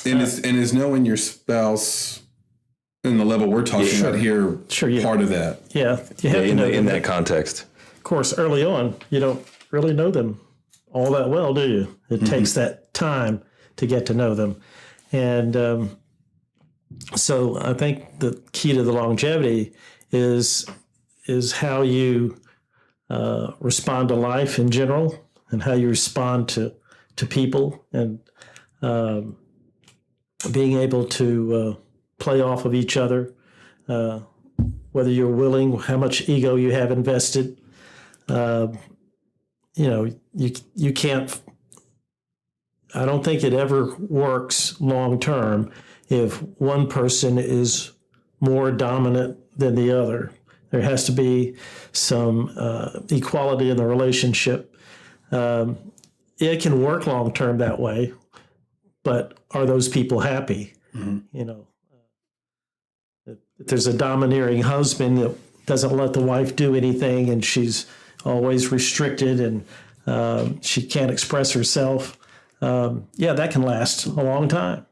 And is knowing your spouse in the level we're talking about here part of that? Yeah, you have to know in that context. Of course, early on, you don't really know them all that well, do you? It takes that time to get to know them. And so I think the key to the longevity is how you respond to life in general and how you respond to people, and being able to play off of each other, whether you're willing, how much ego you have invested. You can't, I don't think it ever works long term if one person is more dominant than the other. There has to be some equality in the relationship. It can work long term that way, but are those people happy? If there's a domineering husband that doesn't let the wife do anything and she's always restricted and she can't express herself, that can last a long time.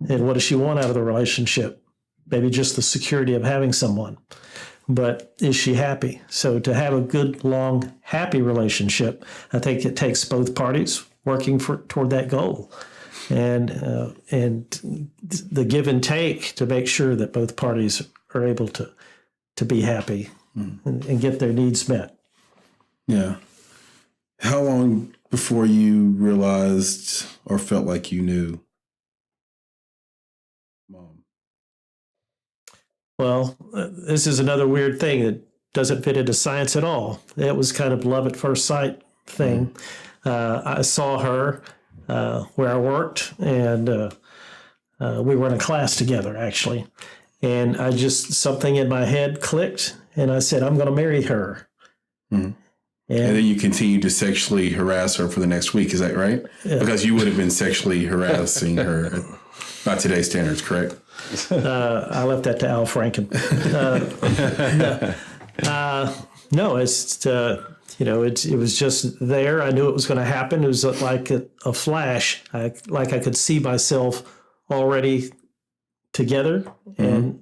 And what does she want out of the relationship? Maybe just the security of having someone. But is she happy? So to have a good, long, happy relationship, I think it takes both parties working toward that goal. And the give and take to make sure that both parties are able to be happy and get their needs met. Yeah. How long before you realized or felt like you knew Mom? Well, this is another weird thing that doesn't fit into science at all. It was kind of love at first sight thing. I saw her where I worked, and we were in a class together, actually. And something in my head clicked, and I said, I'm going to marry her. Mm-hmm. And then you continued to sexually harass her for the next week, is that right? Yeah. Because you would have been sexually harassing her by today's standards, correct? I left that to Al Franken. No, it was just there. I knew it was going to happen. It was like a flash. I could see myself already together, and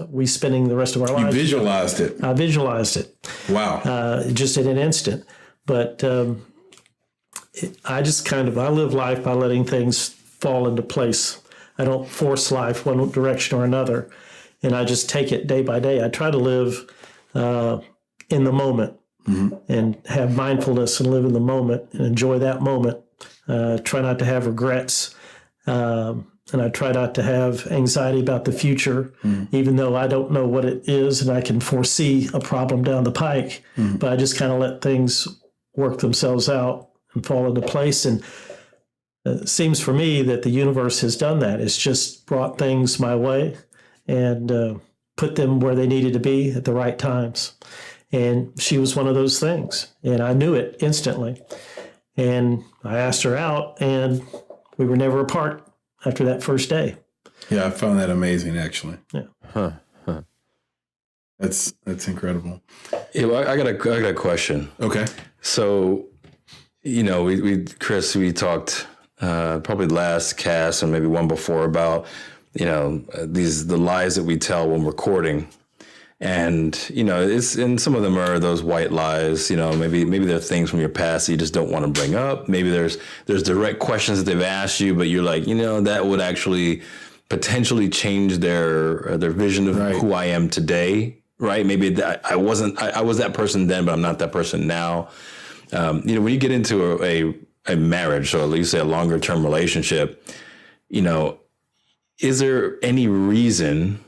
we spending the rest of our lives. You visualized it. I visualized it. Wow. Just in an instant. But I live life by letting things fall into place. I don't force life one direction or another. and I just take it day by day. I try to live in the moment and have mindfulness and live in the moment and enjoy that moment. Try not to have regrets. And I try not to have anxiety about the future, even though I don't know what it is and I can foresee a problem down the pike. But I just kind of let things work themselves out and fall into place. And it seems for me that the universe has done that. It's just brought things my way and put them where they needed to be at the right times. And she was one of those things. And I knew it instantly. And I asked her out, and we were never apart after that first day. Yeah, I found that amazing, actually. Yeah. That's incredible. Yeah, well, I got a question. Okay. So, Chris, we talked probably last cast and maybe one before about, the lies that we tell when recording. And, and some of them are those white lies, maybe there are things from your past that you just don't want to bring up. Maybe there's direct questions that they've asked you, but you're like, that would actually potentially change their vision of who I am today. Right. Maybe I was that person then, but I'm not that person now. When you get into a marriage, or at least a longer term relationship, is there any reason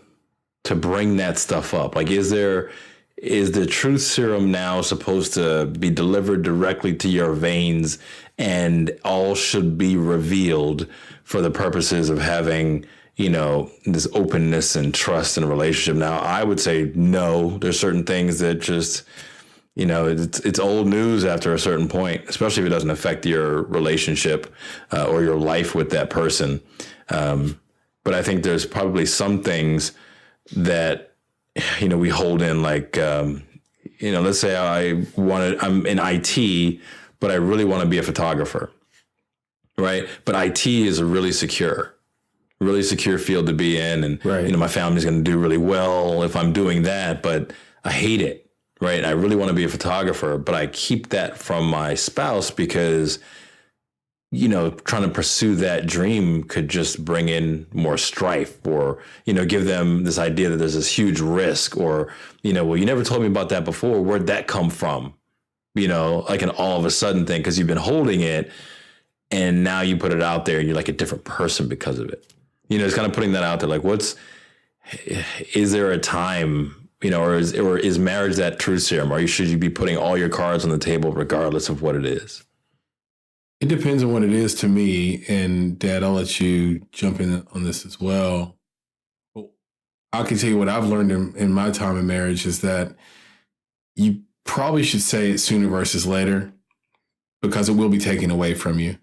to bring that stuff up? Like, is the truth serum now supposed to be delivered directly to your veins and all should be revealed for the purposes of having, this openness and trust in a relationship? Now, I would say no. There's certain things that just, it's old news after a certain point, especially if it doesn't affect your relationship or your life with that person. But I think there's probably some things that, we hold in, like, let's say I'm in IT, but I really want to be a photographer, right? But IT is a really secure field to be in. And, my family's going to do really well if I'm doing that, but I hate it, right? I really want to be a photographer, but I keep that from my spouse because, trying to pursue that dream could just bring in more strife or, give them this idea that there's this huge risk or, well, you never told me about that before. Where'd that come from? Like an all of a sudden thing, because you've been holding it and now you put it out there and you're like a different person because of it. It's kind of putting that out there. Like, is there a time, or is marriage that truth serum? Or should you be putting all your cards on the table regardless of what it is? It depends on what it is to me. And Dad, I'll let you jump in on this as well. I can tell you what I've learned in my time in marriage is that you probably should say it sooner versus later because it will be taken away from you.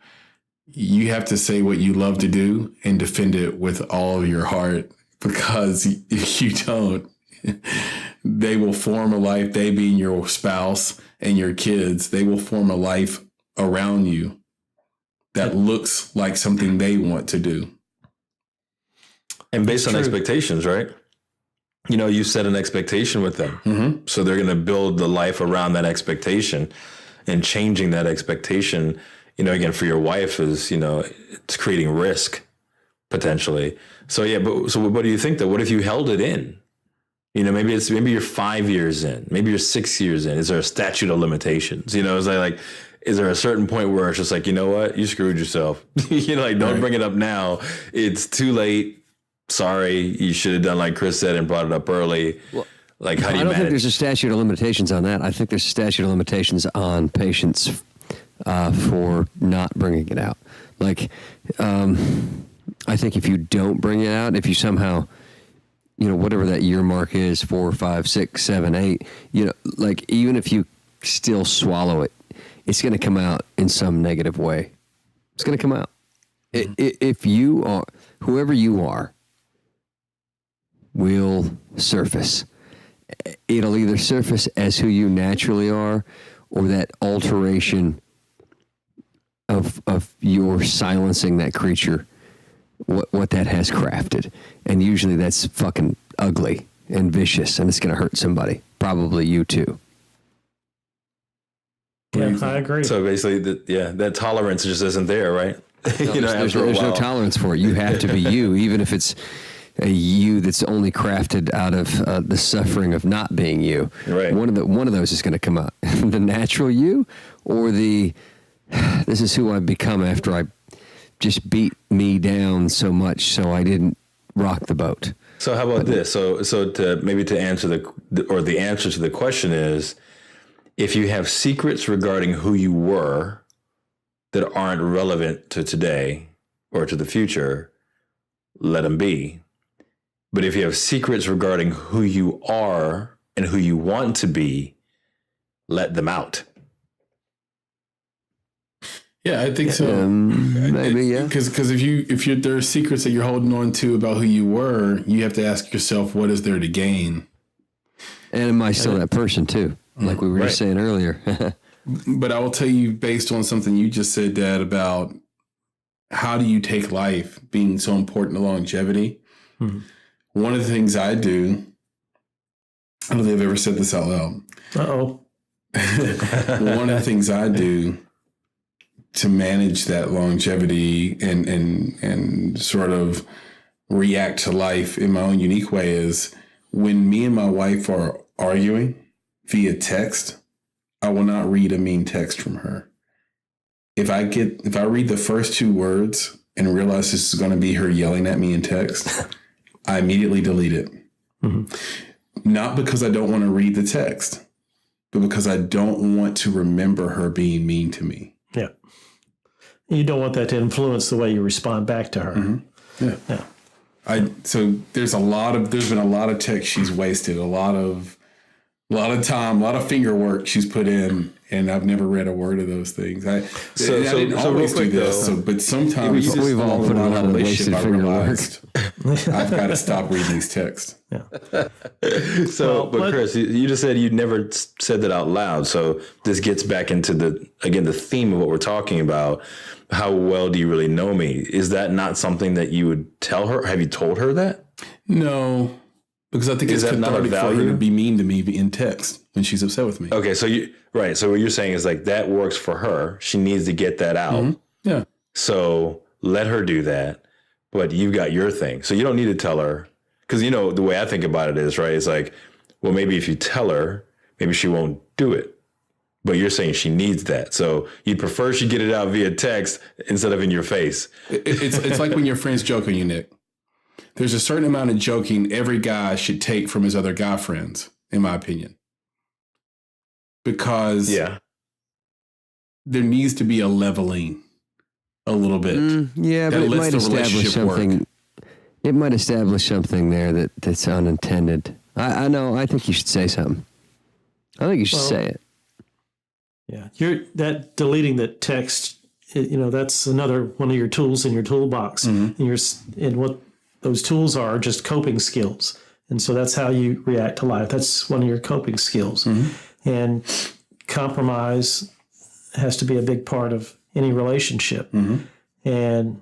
You have to say what you love to do and defend it with all of your heart, because if you don't, they will form a life, they being your spouse and your kids, they will form a life around you that looks like something they want to do. And based on expectations, right? You set an expectation with them. Mm-hmm. So they're going to build the life around that expectation, and changing that expectation, again, for your wife is, it's creating risk potentially. So, yeah, but what do you think though? What if you held it in? Maybe you're 5 years in, maybe you're 6 years in. Is there a statute of limitations? Is like, is there a certain point where it's just like, you know what, you screwed yourself? Don't bring it up now. It's too late. Sorry, you should have done like Chris said and brought it up early. Well, like, how do you I don't manage? think there's a statute of limitations on that. I think there's a statute of limitations on patience for not bringing it out. Like, I think if you don't bring it out, if you somehow, whatever that year mark is, 4, 5, 6, 7, 8, like even if you still swallow it, it's going to come out in some negative way. It's going to come out. Mm-hmm. If you are, whoever you are, will surface. It'll either surface as who you naturally are, or that alteration of your silencing that creature, what that has crafted. And usually that's fucking ugly and vicious, and it's going to hurt somebody, probably you too. Yeah, I agree. So basically, that tolerance just isn't there, right? No, there's no tolerance for it. You have to be you, even if it's, a you that's only crafted out of the suffering of not being you. Right. One of those is going to come out. The natural you, or this is who I've become after I just beat me down so much so I didn't rock the boat. So how about this? So to answer the answer to the question is, if you have secrets regarding who you were that aren't relevant to today or to the future, let them be. But if you have secrets regarding who you are and who you want to be, let them out. Yeah, I think so. Maybe, yeah. Because if there are secrets that you're holding on to about who you were, you have to ask yourself, what is there to gain? And am I still that person too? Like we were just saying earlier. But I will tell you, based on something you just said, Dad, about how do you take life being so important to longevity? Mm-hmm. One of the things I do, I don't think I've ever said this out loud. Uh-oh. One of the things I do to manage that longevity and sort of react to life in my own unique way is when me and my wife are arguing via text, I will not read a mean text from her. If I read the first two words and realize this is going to be her yelling at me in text, I immediately delete it. Mm-hmm. Not because I don't want to read the text, but because I don't want to remember her being mean to me. Yeah. You don't want that to influence the way you respond back to her. Mm-hmm. Yeah. So there's been a lot of text she's wasted, a lot of time, a lot of finger work she's put in, and I've never read a word of those things. I didn't always do this, but sometimes we've all put in a lot of wasted finger work. I've got to stop reading these texts. Yeah. But Chris, you just said you never said that out loud. So this gets back into the theme of what we're talking about. How well do you really know me? Is that not something that you would tell her? Have you told her that? No, because I think it's cathartic for her to be mean to me in text when she's upset with me. Okay, so So what you're saying is like that works for her. She needs to get that out. Mm-hmm. Yeah. So let her do that. But you've got your thing. So you don't need to tell her. Because, the way I think about it is, right, it's like, well, maybe if you tell her, maybe she won't do it. But you're saying she needs that. So you'd prefer she get it out via text instead of in your face. It's like when your friends joke on you, Nick. There's a certain amount of joking every guy should take from his other guy friends, in my opinion. Because there needs to be a leveling a little bit. But it might establish something. It might establish something there that's unintended. I know. I think you should say something. I think you should say it. Yeah, that deleting the text. That's another one of your tools in your toolbox. Mm-hmm. And what those tools are just coping skills. And so that's how you react to life. That's one of your coping skills. Mm-hmm. And compromise has to be a big part of any relationship. Mm-hmm. And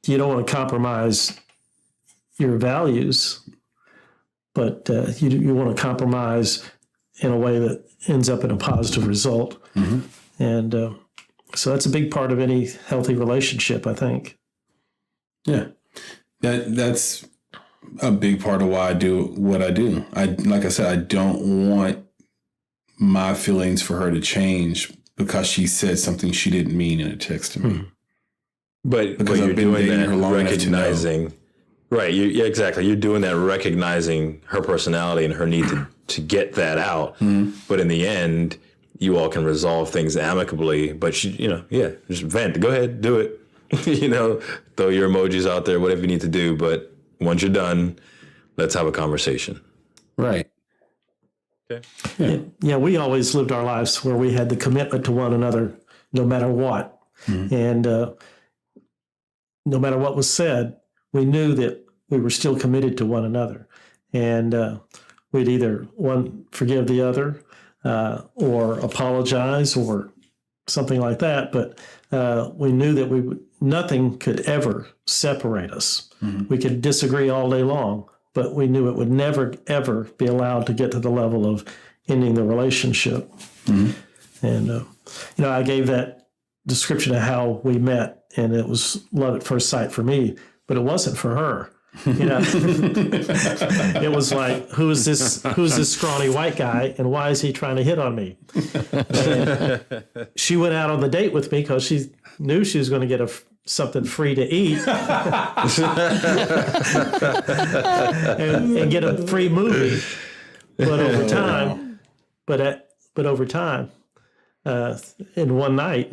you don't want to compromise your values, but you want to compromise in a way that ends up in a positive result. Mm-hmm. And so that's a big part of any healthy relationship, I think. Yeah. That's a big part of why I do what I do. Like I said, I don't want my feelings for her to change because she said something she didn't mean in a text to me. But you're doing that recognizing, right? Exactly. You're doing that recognizing her personality and her need to get that out. Mm-hmm. But in the end, you all can resolve things amicably. But just vent. Go ahead, do it. Throw your emojis out there, whatever you need to do. But once you're done, let's have a conversation. Right. Okay. Yeah, we always lived our lives where we had the commitment to one another, no matter what. Mm-hmm. And no matter what was said, we knew that we were still committed to one another. And we'd either one forgive the other or apologize or something like that. But we knew that nothing could ever separate us. Mm-hmm. We could disagree all day long, but we knew it would never, ever be allowed to get to the level of ending the relationship. Mm-hmm. And, I gave that description of how we met, and it was love at first sight for me, but it wasn't for her. It was like, who's this scrawny white guy, and why is he trying to hit on me? And she went out on the date with me because she knew she was going to get something free to eat and get a free movie. But over time, in one night,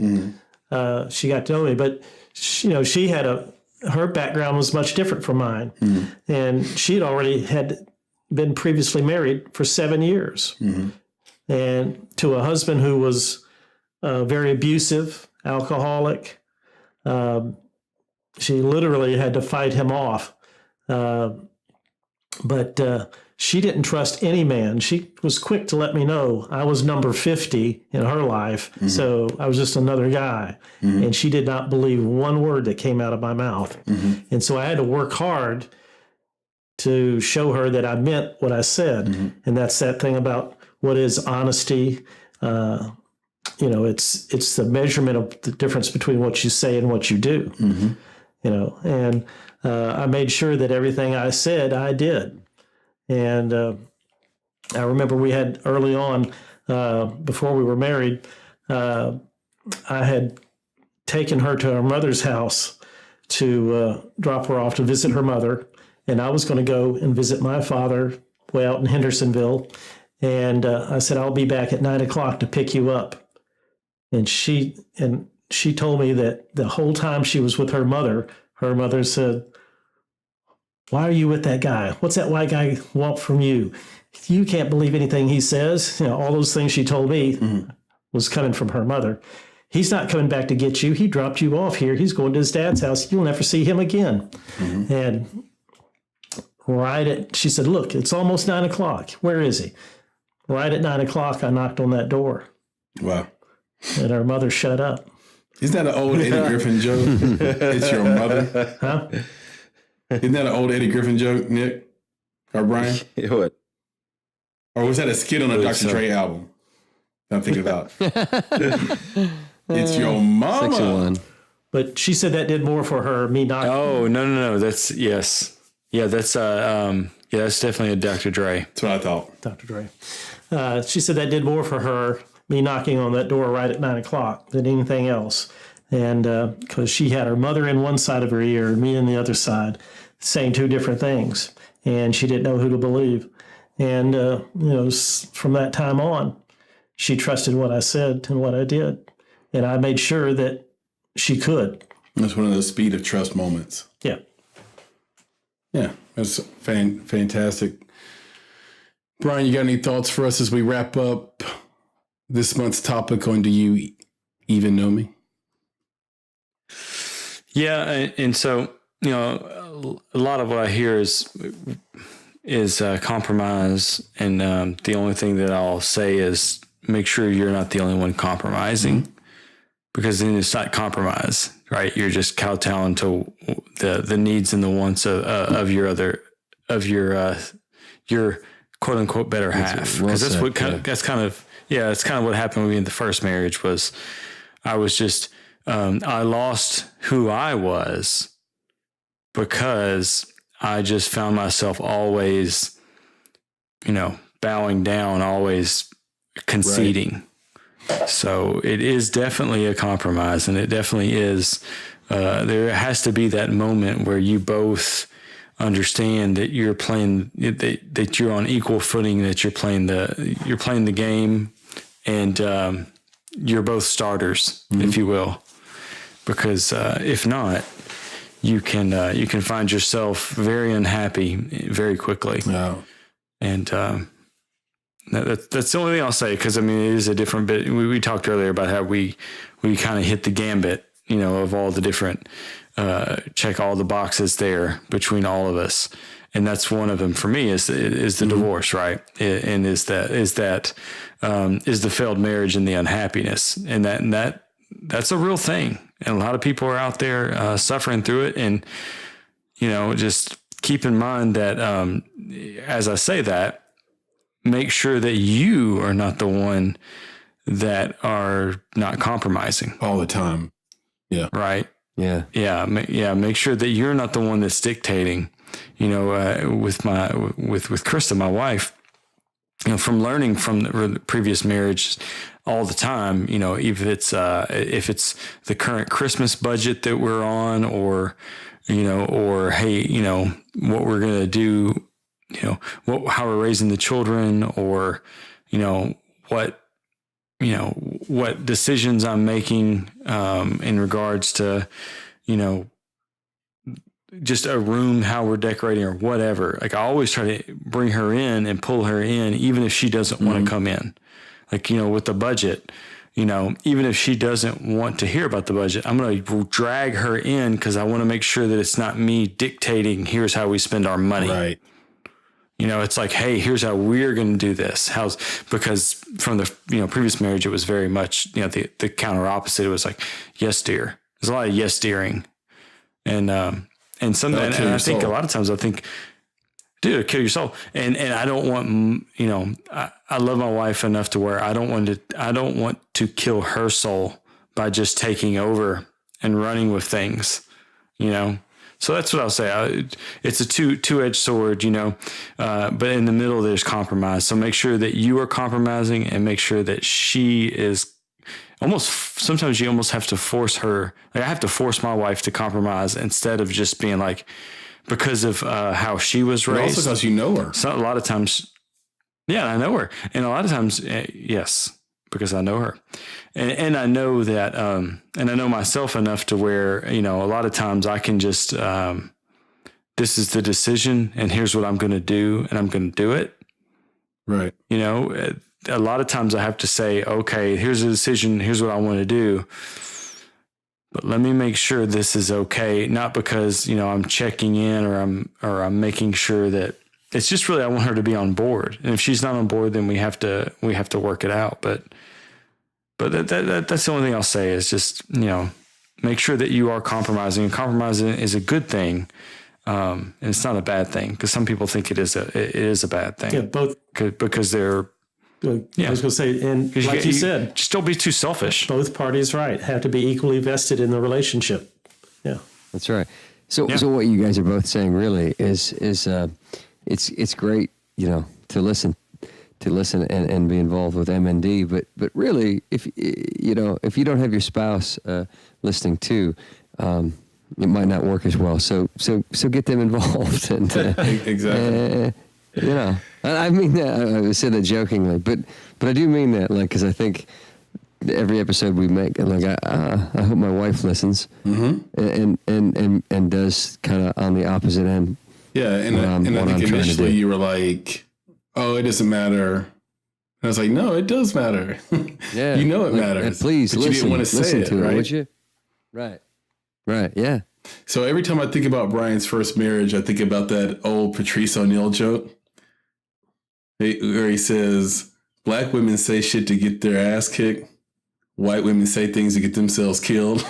she got to know me. But she had her background was much different from mine, and she'd already had been previously married for 7 years, and to a husband who was very abusive, alcoholic. She literally had to fight him off, but she didn't trust any man. She was quick to let me know I was number 50 in her life, so I was just another guy. And she did not believe one word that came out of my mouth. And so I had to work hard to show her that I meant what I said. And that's that thing about what is honesty. It's the measurement of the difference between what you say and what you do. And I made sure that everything I said, I did. And I remember we had early on, before we were married, I had taken her to her mother's house to drop her off to visit her mother. And I was going to go and visit my father way out in Hendersonville. And I said, I'll be back at 9:00 to pick you up. And she told me that the whole time she was with her mother said, why are you with that guy? What's that white guy want from you? You can't believe anything he says. All those things she told me was coming from her mother. He's not coming back to get you. He dropped you off here. He's going to his dad's house. You'll never see him again. And she said, look, it's almost 9:00. Where is he? Right at 9:00, I knocked on that door. Wow. And her mother shut up. Isn't that an old Eddie Griffin joke? It's your mother. Huh? Isn't that an old Eddie Griffin joke, Nick? Or Brian? What? Or was that a skit on a Dr. Dre album? I'm thinking about. It's your mama. Section 1. But she said that did more for her, me not. Oh, no. That's, yes. Yeah, that's definitely a Dr. Dre. That's what I thought. Dr. Dre. She said that did more for her, me knocking on that door right at 9:00 than anything else. And because she had her mother in one side of her ear and me in the other side, saying two different things. And she didn't know who to believe. And, from that time on, she trusted what I said and what I did. And I made sure that she could. That's one of those speed of trust moments. Yeah. Yeah, that's fantastic. Brian, you got any thoughts for us as we wrap up this month's topic on Do You Even Know Me? Yeah, and so, a lot of what I hear is compromise, and the only thing that I'll say is make sure you're not the only one compromising, because then it's not compromise, right? You're just kowtowing to the needs and the wants of your quote unquote better half, because that's what that's kind of what happened with me in the first marriage. Was I was just I lost who I was because I just found myself always, bowing down, always conceding. Right. So it is definitely a compromise, and it definitely is. There has to be that moment where you both understand that you're playing, that you're on equal footing, that you're playing the game, and you're both starters, if you will. Because if not, you can find yourself very unhappy very quickly. Yeah. And that's the only thing I'll say, because it is a different bit. We talked earlier about how we kind of hit the gambit, of all the different check all the boxes there between all of us, and that's one of them for me is the divorce, right? And is the failed marriage and the unhappiness, and that's a real thing, and a lot of people are out there suffering through it. And just keep in mind that as I say that, make sure that you are not the one that are not compromising all the time. Yeah. Right. Yeah. Yeah. Yeah. Make sure that you're not the one that's dictating, with Krista, my wife, from learning from the previous marriage all the time, if it's the current Christmas budget that we're on, or hey, what we're going to do, how we're raising the children, or, what decisions I'm making, in regards to, just a room, how we're decorating or whatever. Like, I always try to bring her in and pull her in, even if she doesn't want to come in. Like, with the budget, even if she doesn't want to hear about the budget, I'm going to drag her in, because I want to make sure that it's not me dictating, here's how we spend our money. Right. It's like, hey, here's how we're going to do this. Because from the, previous marriage, it was very much, the counter opposite. It was like, yes, dear. There's a lot of yes, dearing. And some, and I think a lot of times I think, dude, kill your soul. And I don't want, I love my wife enough to where I don't want to kill her soul by just taking over and running with things, So that's what I'll say. It's a two-edged sword, but in the middle there's compromise. So make sure that you are compromising, and make sure that she is sometimes you almost have to force her. Like, I have to force my wife to compromise, instead of just being like, because of how she was raised. And also because you know her. So a lot of times, yeah, I know her. And a lot of times, yes, because I know her. And I know that, and I know myself enough to where, a lot of times I can just, this is the decision, and here's what I'm going to do, and I'm going to do it. Right. A lot of times I have to say, okay, here's the decision. Here's what I want to do. But let me make sure this is okay. Not because, I'm checking in, or I'm making sure that it's just really, I want her to be on board. And if she's not on board, then we have to work it out. But that's the only thing I'll say is just, make sure that you are compromising, and compromising is a good thing. And it's not a bad thing, because some people think it is a bad thing. Yeah, both. Because they're, I was going to say, and like you said, just don't be too selfish. Both parties, right, have to be equally vested in the relationship. Yeah, that's right. So what you guys are both saying really is it's great, to listen and be involved with MND, but really, if you don't have your spouse listening too, it might not work as well. So get them involved, and exactly. I mean that. I said that jokingly, but I do mean that, like, because I think every episode we make, like, I hope my wife listens, and does kind of on the opposite end. Yeah, and I think initially you were like, "Oh, it doesn't matter." And I was like, "No, it does matter. Yeah, it matters. And please, but listen, you didn't want to say it, right? Would you? Right. Yeah. So every time I think about Brian's first marriage, I think about that old Patrice O'Neill joke, where he says, "Black women say shit to get their ass kicked. White women say things to get themselves killed."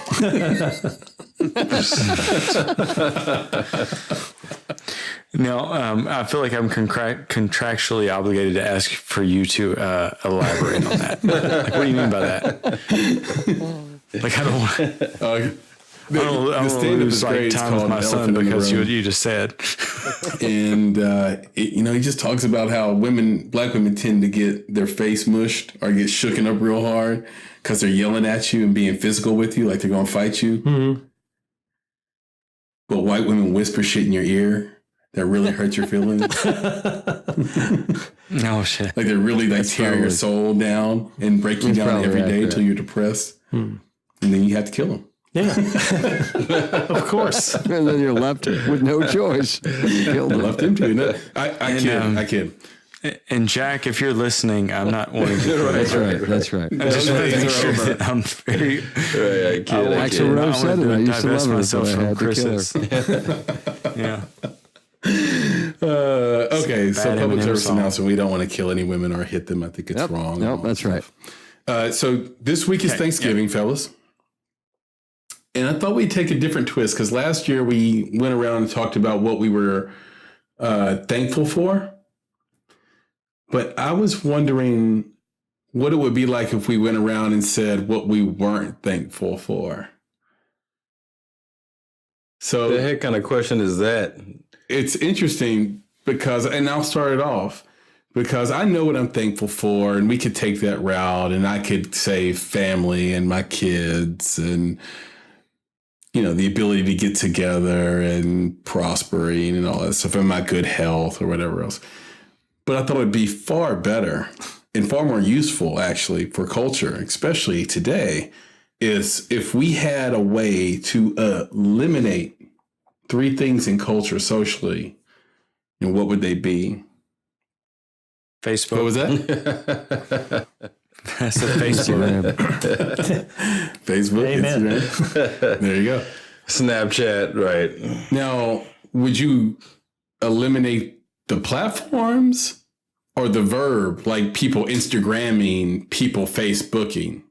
Now, I feel like I'm contractually obligated to ask for you to elaborate on that. Like, what do you mean by that? Like, I don't want. I don't lose like time with my son because you just said. And he just talks about how black women tend to get their face mushed or get shooken up real hard because they're yelling at you and being physical with you, like they're going to fight you. Mm-hmm. But white women whisper shit in your ear that really hurts your feelings. Oh shit! Like they really tear your soul down and break you down every day until you're depressed, and then you have to kill them. Yeah, of course. And then you're left with no choice. Left empty. No, I kid. And Jack, if you're listening, I'm not wanting to. That's right. I just want to make sure that I'm very. I kid. Axel Rose said it. I used to love myself her, from Chris's. Yeah. Okay, so public service announcement. We don't want to kill any women or hit them. I think it's wrong. Nope, that's right. So this week is Thanksgiving, fellas. And I thought we'd take a different twist because last year we went around and talked about what we were thankful for. But I was wondering what it would be like if we went around and said what we weren't thankful for. So The heck kind of question is that? it's interesting because, and I'll start it off because I know what I'm thankful for, and we could take that route, and I could say family and my kids and, the ability to get together and prospering and all that stuff and my good health or whatever else. But I thought it'd be far better and far more useful actually for culture, especially today, is if we had a way to eliminate 3 things in culture socially, and what would they be? Facebook. What was that? I said Facebook. Facebook, Amen. Instagram. There you go. Snapchat, right. Now, would you eliminate the platforms or the verb, like people Instagramming, people Facebooking?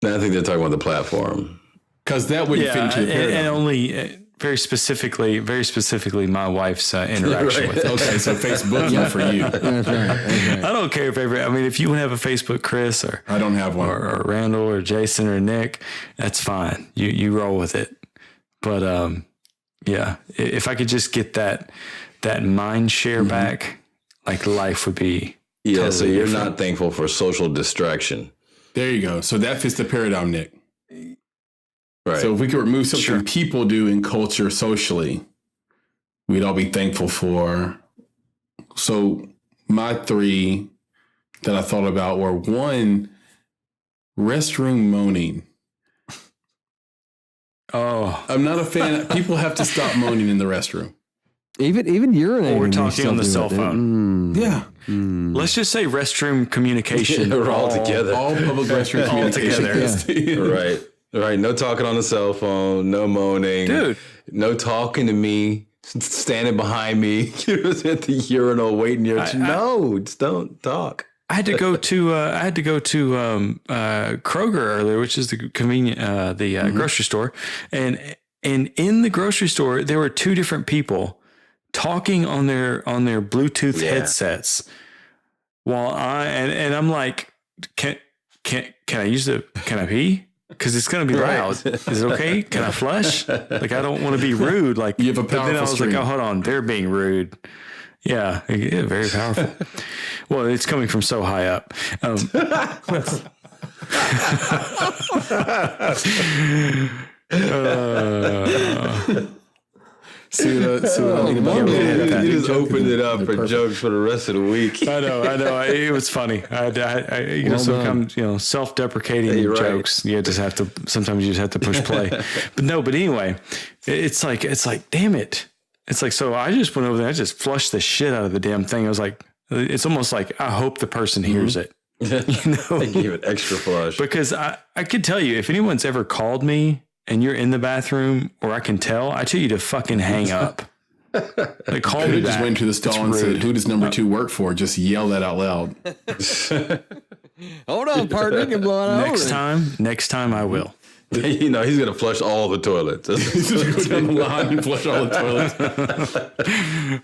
I think they're talking about the platform. Because that wouldn't fit into the paradigm. and only very specifically, my wife's interaction with it. Okay, so Facebook's not for you. That's right. I don't care if you want to have a Facebook, Chris, or I don't have one. or Randall or Jason or Nick, that's fine. You roll with it. But yeah, if I could just get that mind share back, like life would be. Yeah, totally so you're different. not thankful for social distraction. There you go. So that fits the paradigm, Nick. Right. So if we could remove something Sure. people do in culture socially, we'd all be thankful for. So my 3 that I thought about were 1, restroom moaning. Oh, I'm not a fan. People have to stop moaning in the restroom. Even urinating. Or we're they talking still on the do cell it. phone. Yeah. let's just say restroom communication. We're all together. All public restroom All communication. together. Right. Right. No talking on the cell phone. No moaning. Dude. No talking to me. Standing behind me. You're at the urinal waiting your turn. No, just don't talk. I had to go to Kroger earlier, which is the convenient grocery store, and in the grocery store there were 2 different people talking on their Bluetooth headsets, while I'm like, can I pee? Because it's gonna be loud. Is it okay? Can I flush? Like, I don't want to be rude. Like, You have a but then I powerful was stream. like, oh, hold on, they're being rude. Yeah, very powerful. Well, it's coming from so high up. See what I mean about that? You just opened it up for jokes for the rest of the week. I know. It was funny. Sometimes self-deprecating you're right. jokes. Sometimes you just have to push play. But anyway, it's like, damn it. It's like, so I just went over there. I just flushed the shit out of the damn thing. I was like, it's almost like, I hope the person hears it. They give it extra flush. Because I could tell you, if anyone's ever called me and you're in the bathroom, or I tell you to fucking hang up. Like, call me Just back. went to the stall and said, rude. "Who does number 2 work for?" Just yell that out loud. Hold on, partner. You're blowing over. Next time I will. He's going to flush all the toilets. Just go down the line and flush all the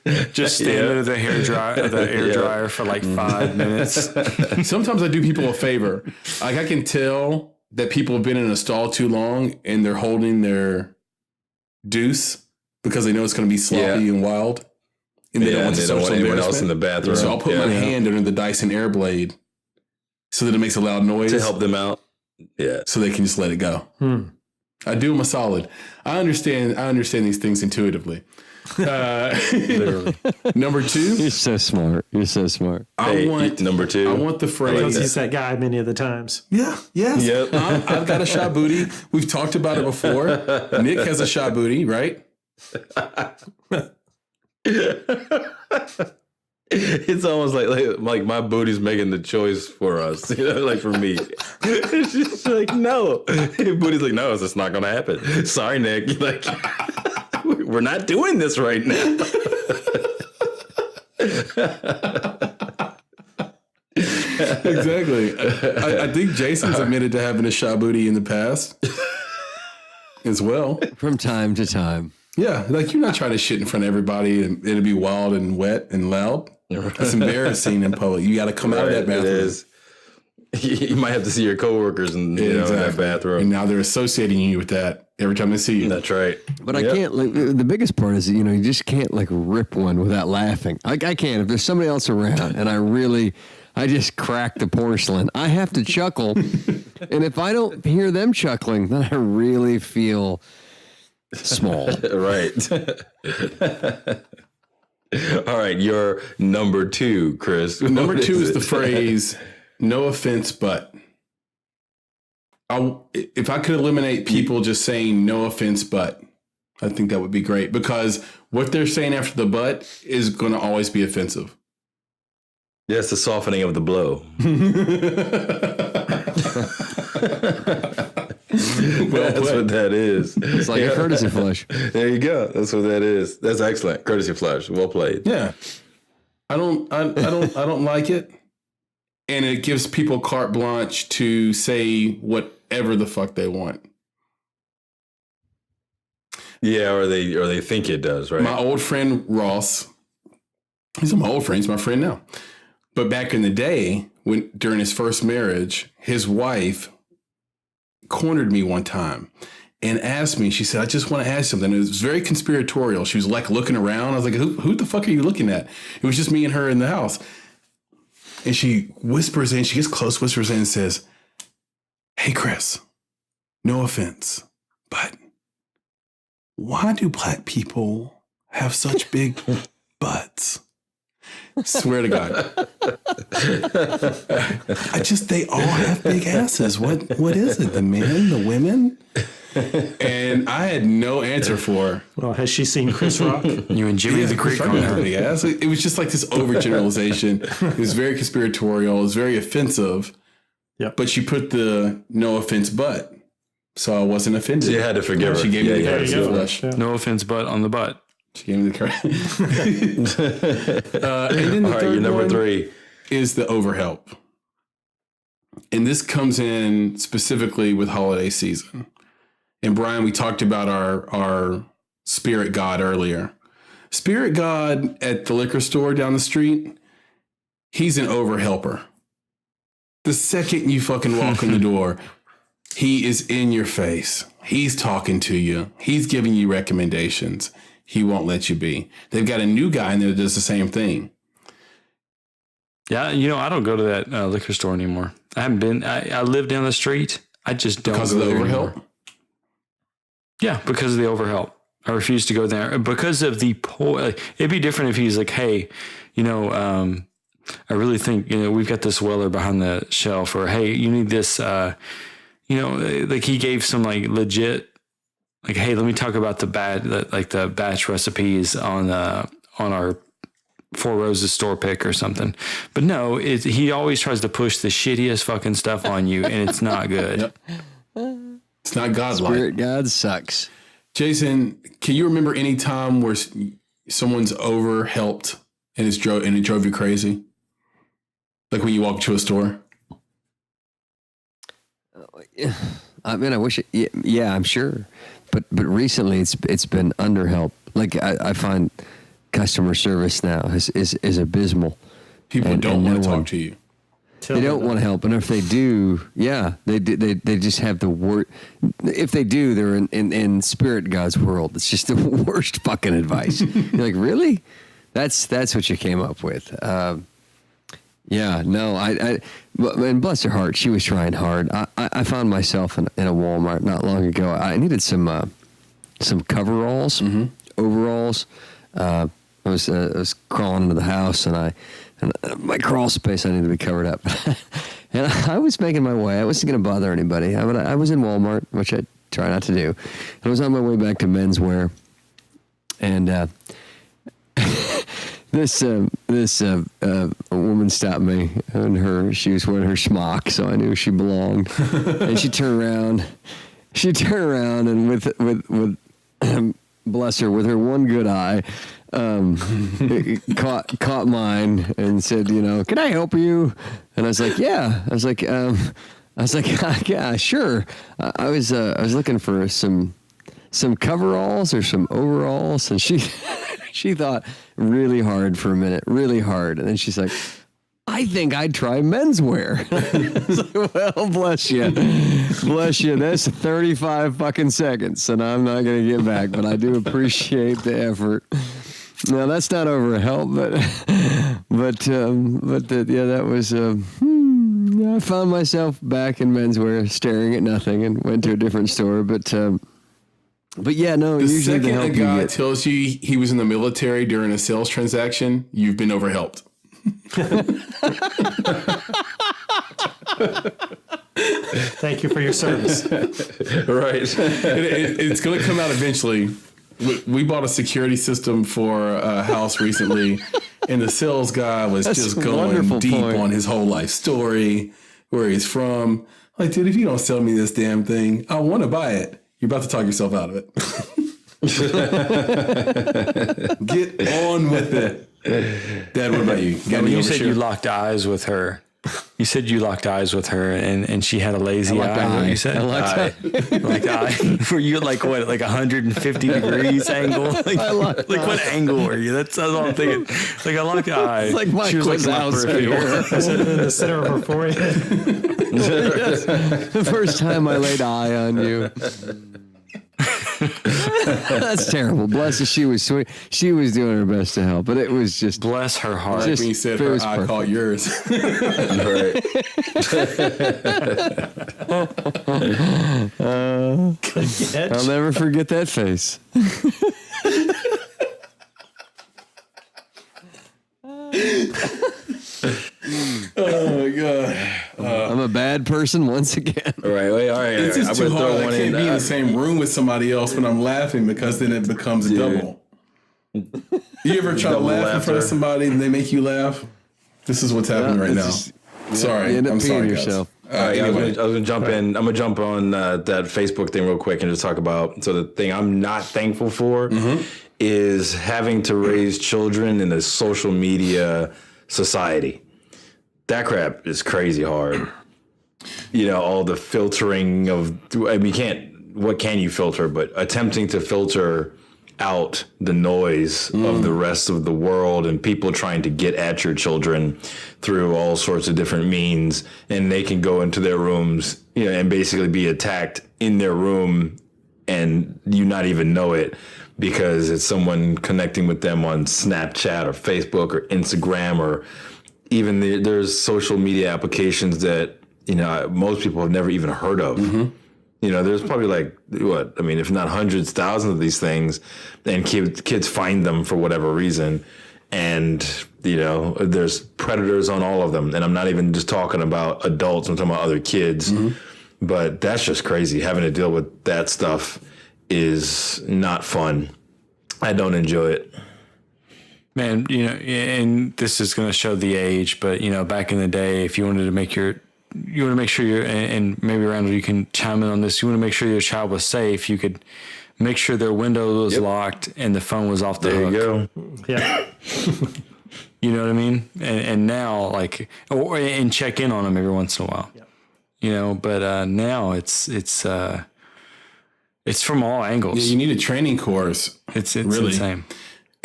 toilets. Just stand under the air dryer for like 5 minutes. Sometimes I do people a favor. Like, I can tell that people have been in a stall too long and they're holding their deuce because they know it's going to be sloppy and wild. And they don't want anyone else in the bathroom. So I'll put my hand under the Dyson Airblade so that it makes a loud noise. to help them out. Yeah. So they can just let it go. I do them a solid. I understand these things intuitively. Number 2, You're so smart. Hey, number 2. I want the phrase. Because he's that guy many of the times. Yeah, yes. Yep. I've got a shy booty. We've talked about it before. Nick has a shy booty, right? It's almost like my booty's making the choice for us, like for me. It's just like, no. Booty's like, no, it's just not going to happen. Sorry, Nick. Like, we're not doing this right now. Exactly. I think Jason's admitted to having a shy booty in the past as well. From time to time. Yeah, like, you're not trying to shit in front of everybody and it'll be wild and wet and loud. That's embarrassing in public. You got to come out of that bathroom. It is. You might have to see your coworkers in that bathroom. And now they're associating you with that. every time they see you. That's right. But I can't, like, the biggest part is, you just can't, like, rip one without laughing. Like, I can't. If there's somebody else around and I just crack the porcelain, I have to chuckle. And if I don't hear them chuckling, then I really feel small. Right. All right. Your number 2, Chris. Number 2 is the phrase, no offense, but. If I could eliminate people just saying no offense, but, I think that would be great, because what they're saying after the but is going to always be offensive. Yes, the softening of the blow. That's what that is. It's like a courtesy flush. There you go. That's what that is. That's excellent. Courtesy flush. Well played. Yeah. I don't like it. And it gives people carte blanche to say whatever the fuck they want. Yeah, or they think it does, right? My old friend Ross, he's not my old friend, he's my friend now. But back in the day, during his first marriage, his wife cornered me one time and asked me, she said, I just want to ask something. It was very conspiratorial. She was like looking around. I was like, who the fuck are you looking at? It was just me and her in the house. And she whispers in, she gets close, whispers in and says, hey, Chris, no offense, but why do black people have such big butts? Swear to God. They all have big asses. What is it? The men, the women? And I had no answer for her. Well, has she seen Chris Rock? You and Jimmy the Greek on her. Big ass. It was just like this overgeneralization. It was very conspiratorial. It was very offensive. Yeah. But she put the no offense but. So I wasn't offended. You had to forgive her. She gave me the There you courtesy go. flush. Yeah. No offense, but on the butt. She gave me the credit. And then the All right, third your number one 3 is the overhelp. And this comes in specifically with holiday season. And Brian, we talked about our spirit god earlier. Spirit god at the liquor store down the street, he's an overhelper. The second you fucking walk in the door, he is in your face. He's talking to you. He's giving you recommendations. He won't let you be. They've got a new guy in there that does the same thing. Yeah, I don't go to that liquor store anymore. I haven't been. I live down the street. I just don't Because of go the there overhelp? anymore. Yeah, because of the overhelp. I refuse to go there because of the it'd be different if he's like, hey, I really think, we've got this Weller behind the shelf, or hey, you need this, like he gave some like legit, like, hey, let me talk about the batch recipes on our Four Roses store pick or something. But no, he always tries to push the shittiest fucking stuff on you, and it's not good. Yep. It's not godlike. Spirit God sucks. Jason, can you remember any time where someone's overhelped and it drove you crazy? Like when you walk to a store? I mean, I wish it, yeah, I'm sure. But recently it's been underhelp. Like I find customer service now is abysmal. People don't want to talk to you. They don't want to help, and if they do, they just have the worst. If they do, they're in Spirit God's world. It's just the worst fucking advice. You're like, really? That's what you came up with. And bless her heart, she was trying hard. I found myself in a Walmart not long ago. I needed some coveralls, overalls. I was crawling into the house, and my crawl space, I needed to be covered up. And I was making my way. I wasn't going to bother anybody. I was in Walmart, which I try not to do. I was on my way back to menswear, and this woman stopped me, and she was wearing her smock, so I knew she belonged. And she turned around, and with bless her, with her one good eye, caught mine and said, can I help you? And I was like, yeah. I was like, yeah, sure. I was looking for some coveralls or some overalls, and she thought really hard for a minute, really hard, and then she's like, I think I'd try menswear. I was like, well, bless you. Bless you. That's 35 fucking seconds, and I'm not going to get back, but I do appreciate the effort. Now, that's not over help, but yeah, that was, I found myself back in menswear staring at nothing and went to a different store, but yeah, no, The usually the second help a you guy get. tells you he was in the military during a sales transaction, you've been overhelped. Thank you for your service. Right. It's going to come out eventually. We bought a security system for a house recently, and the sales guy was That's just a going wonderful deep point. on his whole life story, where he's from. Like, dude, if you don't sell me this damn thing, I want to buy it. You're about to talk yourself out of it. Get on with it. Dad, what about you? Got When any you said overshare? you locked eyes with her, and she had a lazy locked eye. What eye. you said? I locked eye. Like eye. Were you like what? Like 150 degrees angle? Like, locked like what angle were you? That's all I'm thinking. Like I locked eye. It's like Mike she was like in my Wazowski. peripheral. Is it in the center of her forehead? The first time I laid eye on you. That's terrible. Bless her. She was sweet. She was doing her best to help, but it was just Bless her heart. Just- when you said it her was eye perfect. caught yours. Right. I'll never forget that face. Oh my god. I'm a bad person once again. All right. Wait, all right. It's just I'm too gonna hard. throw I one can't in. be in the same room with somebody else when I'm laughing because then it becomes a Dude. double. You ever try to Double laugh in front of laughter. somebody and they make you laugh? This is what's happening right now. it's Sorry, you end up I'm peeing sorry, yourself. guys. All right, I Anyway, was gonna jump in. I'm gonna jump on that Facebook thing real quick and just talk about. So the thing I'm not thankful for is having to raise children in a social media society. That crap is crazy hard. You know, all the filtering of. I mean, you can't. What can you filter? But attempting to filter out the noise of the rest of the world and people trying to get at your children through all sorts of different means, and they can go into their rooms, you know, and basically be attacked in their room and you not even know it because it's someone connecting with them on Snapchat or Facebook or Instagram, or even there's social media applications that, you know, most people have never even heard of. You know, there's probably like, what? I mean, if not hundreds, thousands of these things, and kids find them for whatever reason. And, you know, there's predators on all of them. And I'm not even just talking about adults, I'm talking about other kids. But that's just crazy. Having to deal with that stuff is not fun. I don't enjoy it. Man, you know, and this is going to show the age, but, you know, back in the day, if you wanted to make you want to make sure and maybe Randall, you can chime in on this. You want to make sure your child was safe. You could make sure their window was locked and the phone was off the There hook. you go. Yeah. You know what I mean? And now, like, and check in on them every once in a while. You know, but now it's from all angles. yeah, you need a training course. It's really insane.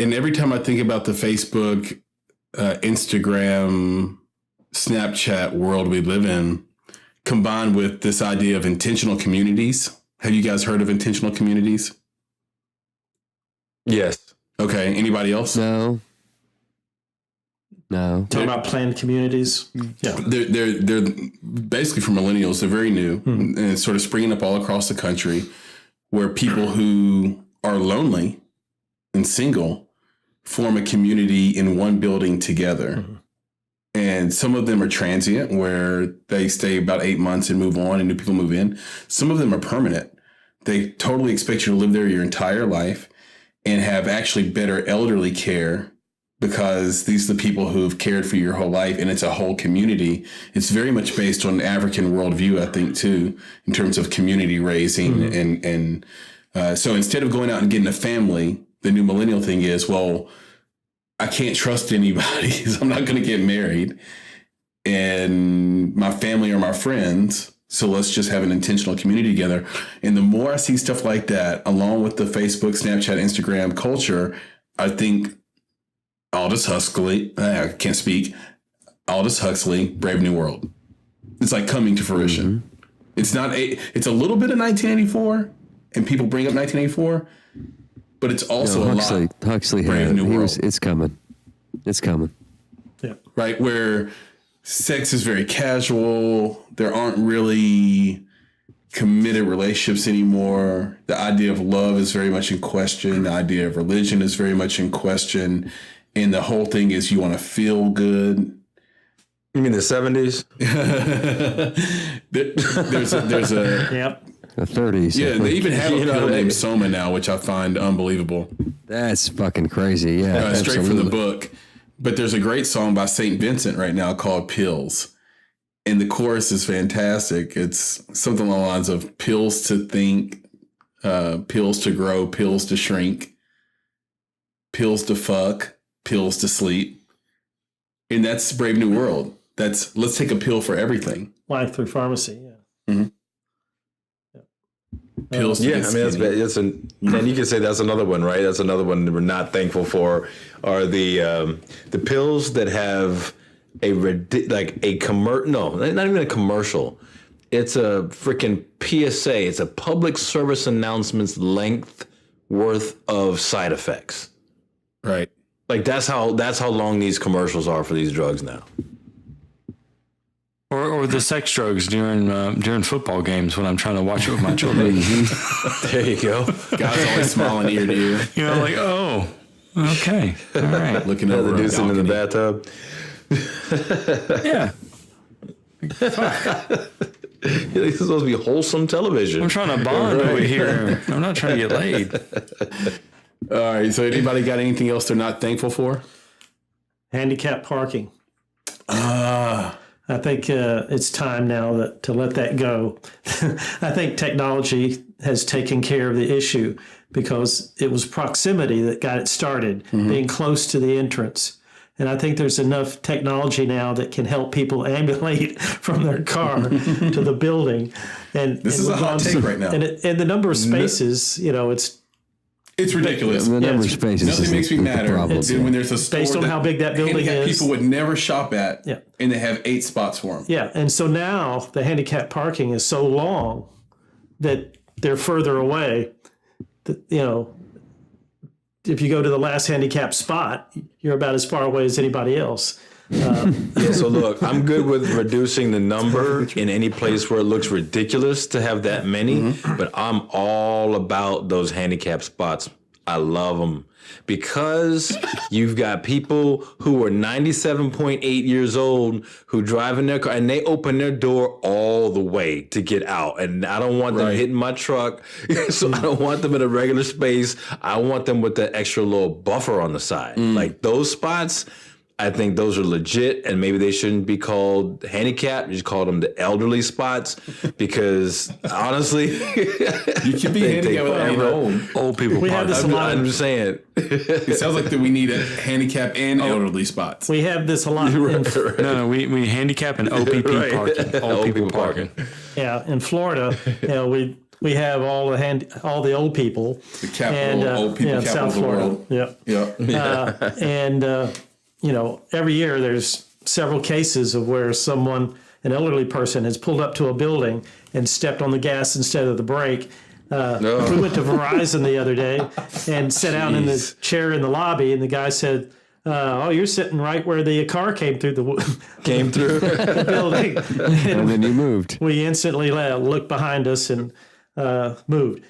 And every time I think about the Facebook, Instagram, Snapchat world we live in, combined with this idea of intentional communities. Have you guys heard of intentional communities? Yes. Okay. Anybody else? No. Talking about planned communities. Yeah. They're basically for millennials. They're very new and it's sort of springing up all across the country, where people who are lonely and single form a community in one building together. And some of them are transient, where they stay about 8 months and move on and new people move in. Some of them are permanent. They totally expect you to live there your entire life and have actually better elderly care, because these are the people who've cared for your whole life, and it's a whole community. It's very much based on African worldview, I think, too, in terms of community raising. And so instead of going out and getting a family, the new millennial thing is, well, I can't trust anybody, so I'm not going to get married, and my family are my friends, so let's just have an intentional community together. And the more I see stuff like that, along with the Facebook, Snapchat, Instagram culture, I think Aldous Huxley, I can't speak, Aldous Huxley, Brave New World. It's like coming to fruition. It's not it's a little bit of 1984, and people bring up 1984, but it's also a lot. Huxley had it's coming. It's coming. Yeah. Right, where sex is very casual. There aren't really committed relationships anymore. The idea of love is very much in question. The idea of religion is very much in question. And the whole thing is you want to feel good. You mean the 70s? there's a Yep. The 30s. Yeah, they even have a pill named Soma now, which I find unbelievable. That's fucking crazy. Yeah, straight from the book. But there's a great song by St. Vincent right now called Pills. And the chorus is fantastic. It's something along the lines of pills to think, pills to grow, pills to shrink, pills to fuck, pills to sleep. And that's Brave New World. That's let's take a pill for everything. Life through pharmacy. Yeah. Mm-hmm. Pills. Yeah, I mean and you can say that's another one, right? That's another one that we're not thankful for. Are the pills that have not even a commercial. It's a freaking PSA. It's a public service announcements length worth of side effects. Right. Like that's how long these commercials are for these drugs now. Or the sex drugs during football games when I'm trying to watch it with my children. There you go. Guys always smiling ear to ear. You know, like, oh, okay, all right. Looking over the dude sitting in the bathtub. Yeah. This is supposed to be wholesome television. I'm trying to bond over here. I'm not trying to get laid. All right. So anybody got anything else they're not thankful for? Handicap parking. I think it's time now to let that go. I think technology has taken care of the issue because it was proximity that got it started, being close to the entrance. And I think there's enough technology now that can help people ambulate from their car to the building. And this is a hot take right now. And the number of spaces, it's ridiculous. The number of spaces. Nothing makes me madder than when there's a store based on how big that building is. People would never shop at, yeah. And they have 8 spots for them. Yeah, and so now the handicap parking is so long that they're further away. That, if you go to the last handicap spot, you're about as far away as anybody else. Yeah, so look, I'm good with reducing the number in any place where it looks ridiculous to have that many, but I'm all about those handicap spots. I love them because you've got people who are 97.8 years old who drive in their car and they open their door all the way to get out. And I don't want them hitting my truck, so I don't want them in a regular space. I want them with that extra little buffer on the side. Like those spots, I think those are legit, and maybe they shouldn't be called handicap. You just call them the elderly spots, because honestly, you can be handicapped with old people. We have this a lot. I'm just saying. It sounds like that we need a handicap and elderly spots. We have this a lot. No, we handicap and OPP parking. Old people parking. Yeah, in Florida, we have all the old people. The capital, old people capital of the world. Yeah. And every year there's several cases of where an elderly person has pulled up to a building and stepped on the gas instead of the brake. We went to Verizon the other day and sat down in the chair in the lobby, and the guy said, you're sitting right where the car came through the building. And then you moved. We instantly looked behind us and moved.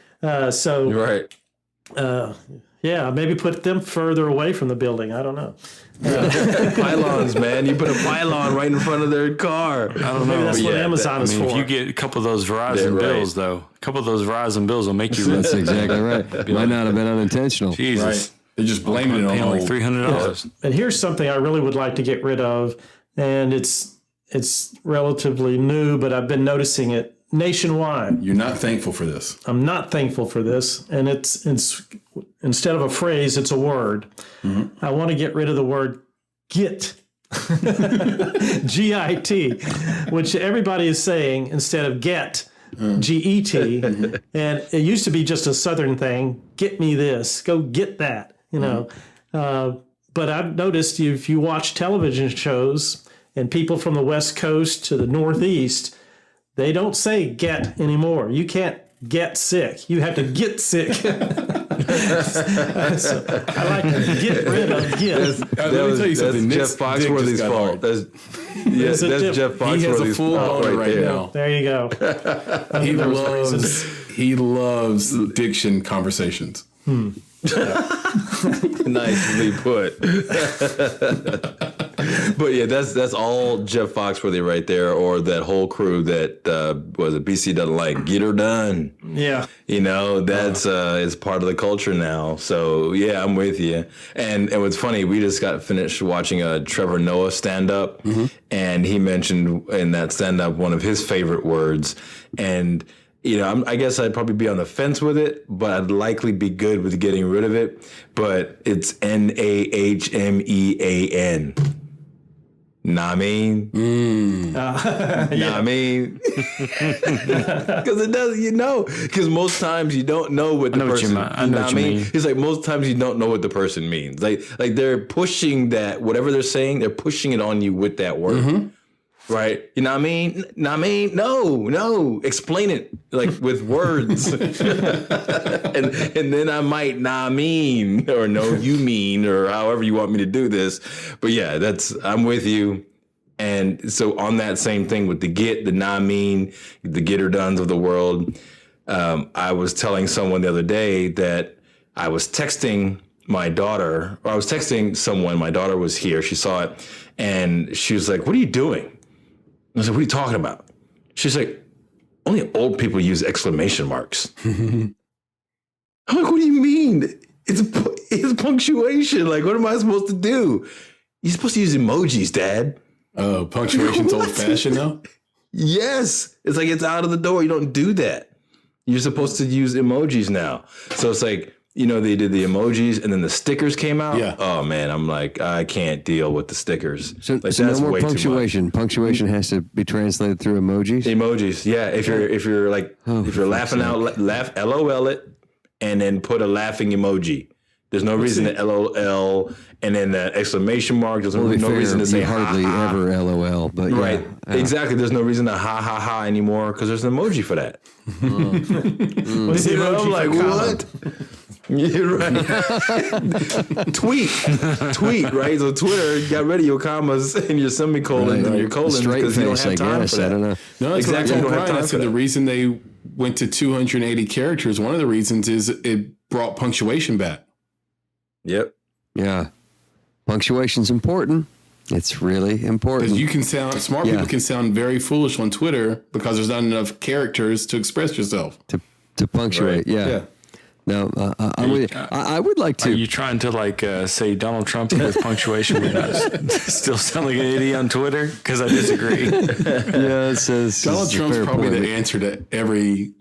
Maybe put them further away from the building. I don't know. Pylons, man. You put a pylon right in front of their car. I don't know. Maybe that's what Amazon is for. If you get a couple of those Verizon bills, though, a couple of those Verizon bills will make you. That's exactly right. Might not have been unintentional. Jesus. Right. They're just blaming it on like $300. And here's something I really would like to get rid of, and it's relatively new, but I've been noticing it nationwide. You're not thankful for this. I'm not thankful for this, and it's instead of a phrase, it's a word. I want to get rid of the word "git," G-I-T, which everybody is saying instead of "get." G-E-T, and it used to be just a Southern thing. Get me this, go get that, But I've noticed if you watch television shows and people from the West Coast to the Northeast, They don't say get anymore. You can't get sick. You have to get sick. So, I like to get rid of get. Let me tell you something. That's Jeff Foxworthy's fault. That's Jeff Foxworthy's He has a full fault boner right there. now. There you go. He loves diction conversations. Nicely put. But yeah, that's all Jeff Foxworthy right there, or that whole crew that was it BC doesn't like. Get her done. Yeah. You know, that's it's part of the culture now. So yeah, I'm with you. And what's funny, we just got finished watching a Trevor Noah stand up, and he mentioned in that stand up one of his favorite words. And you know, I guess I'd probably be on the fence with it, but I'd likely be good with getting rid of it. But it's NAHMEAN. Nah, I mean, nah, I mean, because it does, you know, because most times you don't know what the person. I know what you mean. It's like most times you don't know what the person means. Like they're pushing that whatever they're saying, they're pushing it on you with that word. Right? You know what I mean? No. Explain it like with words. and then I might mean or no, you mean, or however you want me to do this. But yeah, I'm with you. And so on that same thing with the get, the mean, the get or dones of the world, I was telling someone the other day that I was texting my daughter, or I was texting someone, my daughter was here, she saw it, and she was like, "What are you doing?" I was like, "What are you talking about?" She's like, "Only old people use exclamation marks." I'm like, "What do you mean? It's punctuation. Like, what am I supposed to do?" "You're supposed to use emojis, Dad." Oh, punctuation's old fashioned now? Yes. It's like it's out of the door. You don't do that. You're supposed to use emojis now. So it's like, you know, they did the emojis and then the stickers came out. Yeah. Oh man, I'm like, I can't deal with the stickers. So, like, so no more way too punctuation. Punctuation has to be translated through emojis. Emojis, yeah. If you're like if you're laughing out, laugh LOL it, and then put a laughing emoji. There's no reason to LOL and then the exclamation mark. There's no reason to say hardly ha, ha. ever LOL, but Right, yeah. exactly. There's no reason to ha ha ha anymore because there's an emoji for that. What's the You know, emoji I'm like, for what? You're right. tweet, right? So Twitter, you got rid of your commas and your semicolon and your colons Straight because you don't face, have I time guess. for that. I don't know. No, that's Exactly, what I you don't told have Brian. I time said for the that. reason they went to 280 characters, one of the reasons is it brought punctuation back. Yep. Yeah. Punctuation's important. It's really important. Because you can sound, smart people can sound very foolish on Twitter because there's not enough characters to express yourself. to punctuate. Right. Yeah. No, I'm with you. I would like Are to. you trying to like say Donald Trump with punctuation would not still sound like an idiot on Twitter? Because I disagree. Yeah, it says Donald Trump's probably the answer to every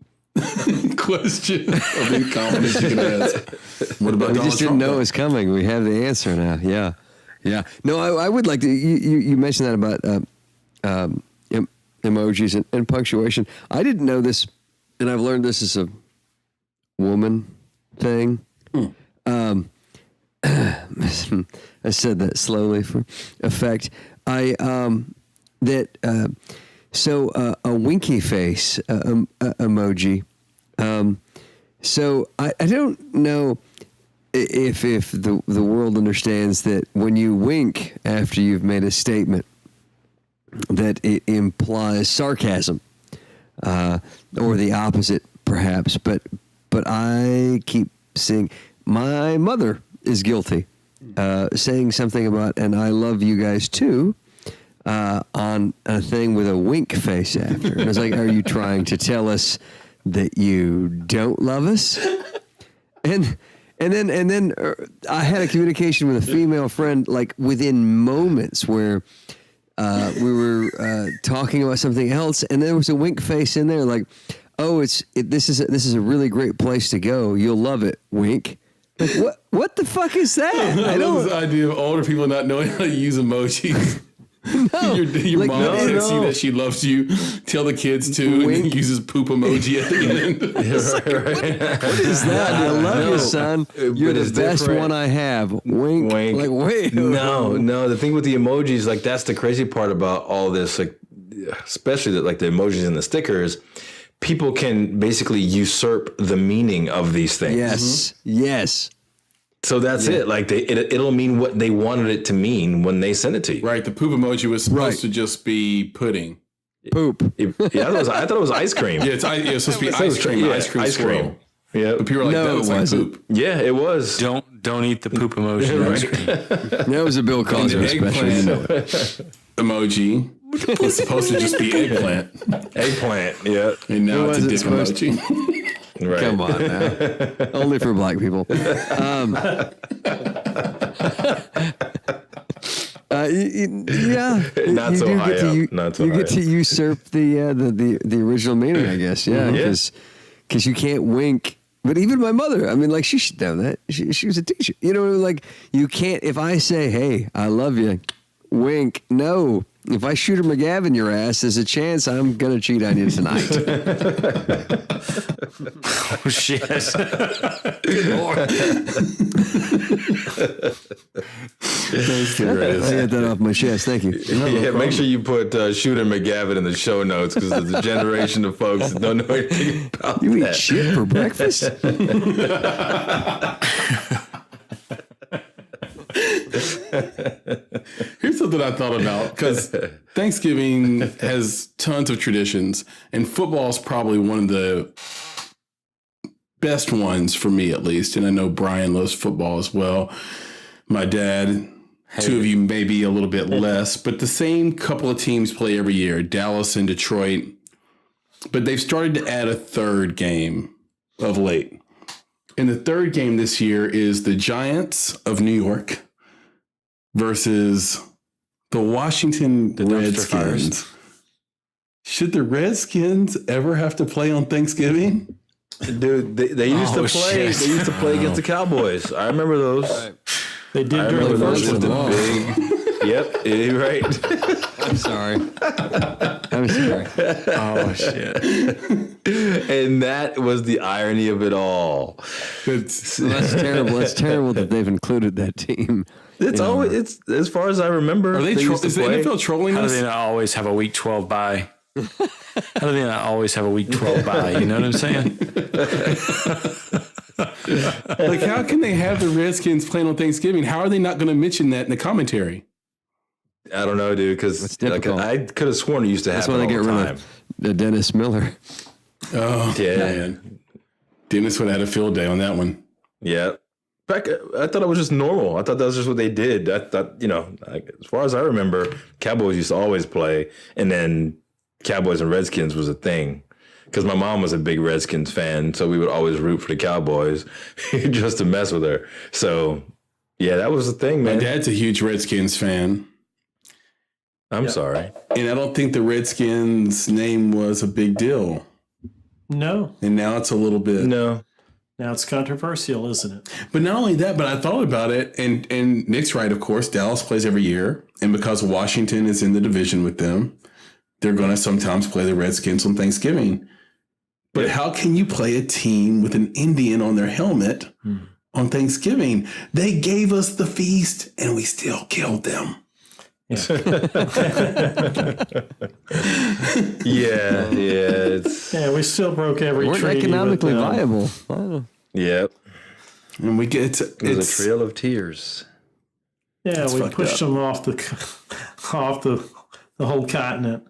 question of incompetence you can ask. What about We Donald just didn't Trump? know it was coming. We have the answer now. Yeah. Yeah. No, I would like to. You mentioned that about emojis and punctuation. I didn't know this, and I've learned this is a woman thing. I said that slowly for effect. So a winky face emoji. So I don't know if the world understands that when you wink after you've made a statement, that it implies sarcasm, or the opposite, perhaps. But I keep seeing my mother is guilty, saying something about, and I love you guys too, on a thing with a wink face after. And I was like, are you trying to tell us that you don't love us? And then I had a communication with a female friend, like within moments, where we were talking about something else, and there was a wink face in there, like, "Oh, this is a really great place to go. You'll love it." Wink. Like, what the fuck is that? I love this idea of older people not knowing how to use emojis. No, your like, mom texts you that she loves you. Tell the kids to, and then uses poop emoji at the end. What is that? I love you, son. You're the best one I have. Wink. Wink. Like, wait. No. The thing with the emojis, like that's the crazy part about all this. Like especially like the emojis and the stickers, people can basically usurp the meaning of these things. Yes. Yes. So that's it. Like it'll mean what they wanted it to mean when they send it to you. Right. The poop emoji was supposed to just be pudding. Poop. I thought it was ice cream. Yeah, it's supposed to be ice cream. Yeah, ice cream. ice cream. Swirl. Yeah. But people are like, No, that was it like wasn't. poop. Yeah, it was. Don't eat the poop emoji. Ice cream. That was a Bill Cosby special. You know it. Emoji was supposed to just be eggplant. Eggplant. Yeah. And now it's a wasn't dick supposed emoji. Right. Come on now. Only for black people. Yeah. Not so high up. Not so you high get to up. usurp the original meaning, I guess. Yeah. Because you can't wink. But even my mother, I mean, like, she should know that. She was a teacher. You know, like, you can't, if I say, hey, I love you, wink, no. If I shoot a McGavin your ass, there's a chance I'm going to cheat on you tonight. Oh, shit. I get that off my chest. Thank you. Yeah, make sure you put Shooter McGavin in the show notes because there's a generation of folks that don't know anything about You eat that. shit for breakfast? Here's something I thought about, because Thanksgiving has tons of traditions, and football is probably one of the best ones for me, at least. And I know Brian loves football as well. My dad, two of you maybe a little bit less, but the same couple of teams play every year, Dallas and Detroit. But they've started to add a third game of late. And the third game this year is the Giants of New York versus the Washington Redskins. Should the Redskins ever have to play on Thanksgiving? Dude, they used to play. shit. They used to play against the Cowboys. I remember those. They did I during remember the those first with one. the big. Yep, you're right. I'm sorry. I'm sorry. Oh, shit. And that was the irony of it all. It's, That's terrible. That's terrible that they've included that team. It's always it's as far as I remember. are they used to is the play. NFL trolling How do us? they not always have a week 12 bye? How do they not always have a week 12 bye? You know what I'm saying? Like, how can they have the Redskins playing on Thanksgiving? How are they not going to mention that in the commentary? I don't know, dude. Because It's like, difficult. I could have sworn it used to That's happen why they all get the rid time. of the Dennis Miller. Oh, Yeah. man. Dennis would have had a field day on that one. Yeah. Back, I thought it was just normal. I thought that was just what they did. I thought, like, as far as I remember, Cowboys used to always play, and then Cowboys and Redskins was a thing. Because my mom was a big Redskins fan, so we would always root for the Cowboys just to mess with her. So, yeah, that was the thing, My man. dad's a huge Redskins fan, I'm sorry. and I don't think the Redskins name was a big deal. No. And now it's a little bit. No. Now it's controversial, isn't it? But not only that, but I thought about it, and Nick's right, of course. Dallas plays every year, and because Washington is in the division with them, they're going to sometimes play the Redskins on Thanksgiving. But how can you play a team with an Indian on their helmet on Thanksgiving? They gave us the feast, and we still killed them. Yeah, it's Yeah, we still broke every Weren't treaty. economically with, viable. I don't know. yep. And we get It was a trail of tears. Yeah, we fucked pushed up. them off the whole continent.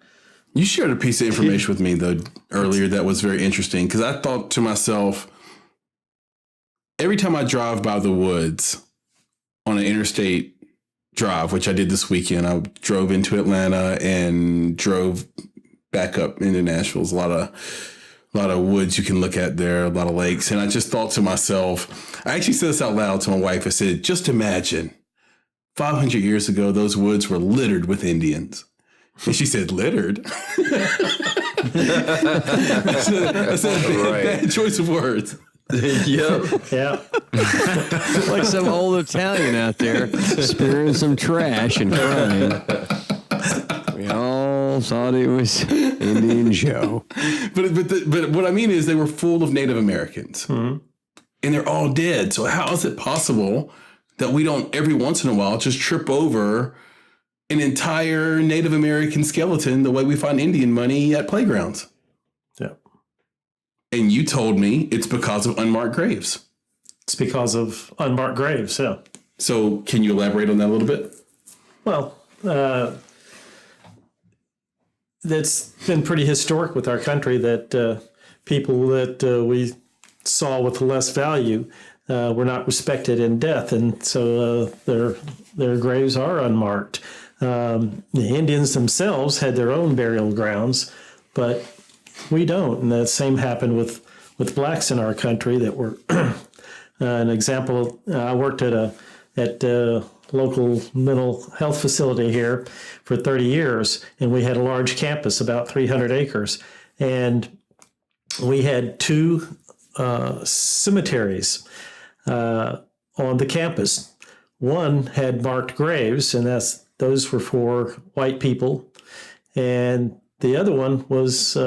You shared a piece of information with me, though, earlier that was very interesting, because I thought to myself, every time I drive by the woods on an interstate drive, which I did this weekend, I drove into Atlanta and drove back up into Nashville. There's a lot of woods you can look at there, a lot of lakes. And I just thought to myself, I actually said this out loud to my wife. I said, just imagine 500 years ago, those woods were littered with Indians. And she said, littered? I said Right. bad choice of words. Yep. Yeah. Like some old Italian out there spearing some trash and crying. We all thought it was Indian Joe. But what I mean is they were full of Native Americans. And they're all dead. So how is it possible that we don't every once in a while just trip over an entire Native American skeleton the way we find Indian money at playgrounds. Yeah. And you told me it's because of unmarked graves. It's because of unmarked graves, yeah. So can you elaborate on that a little bit? Well, that's been pretty historic with our country that people that we saw with less value were not respected in death, and so their graves are unmarked. The Indians themselves had their own burial grounds, but we don't. And the same happened with blacks in our country that were an example. I worked at a local mental health facility here for 30 years, and we had a large campus, about 300 acres, and we had 2 cemeteries on the campus. One had marked graves, and those were for white people, and the other one was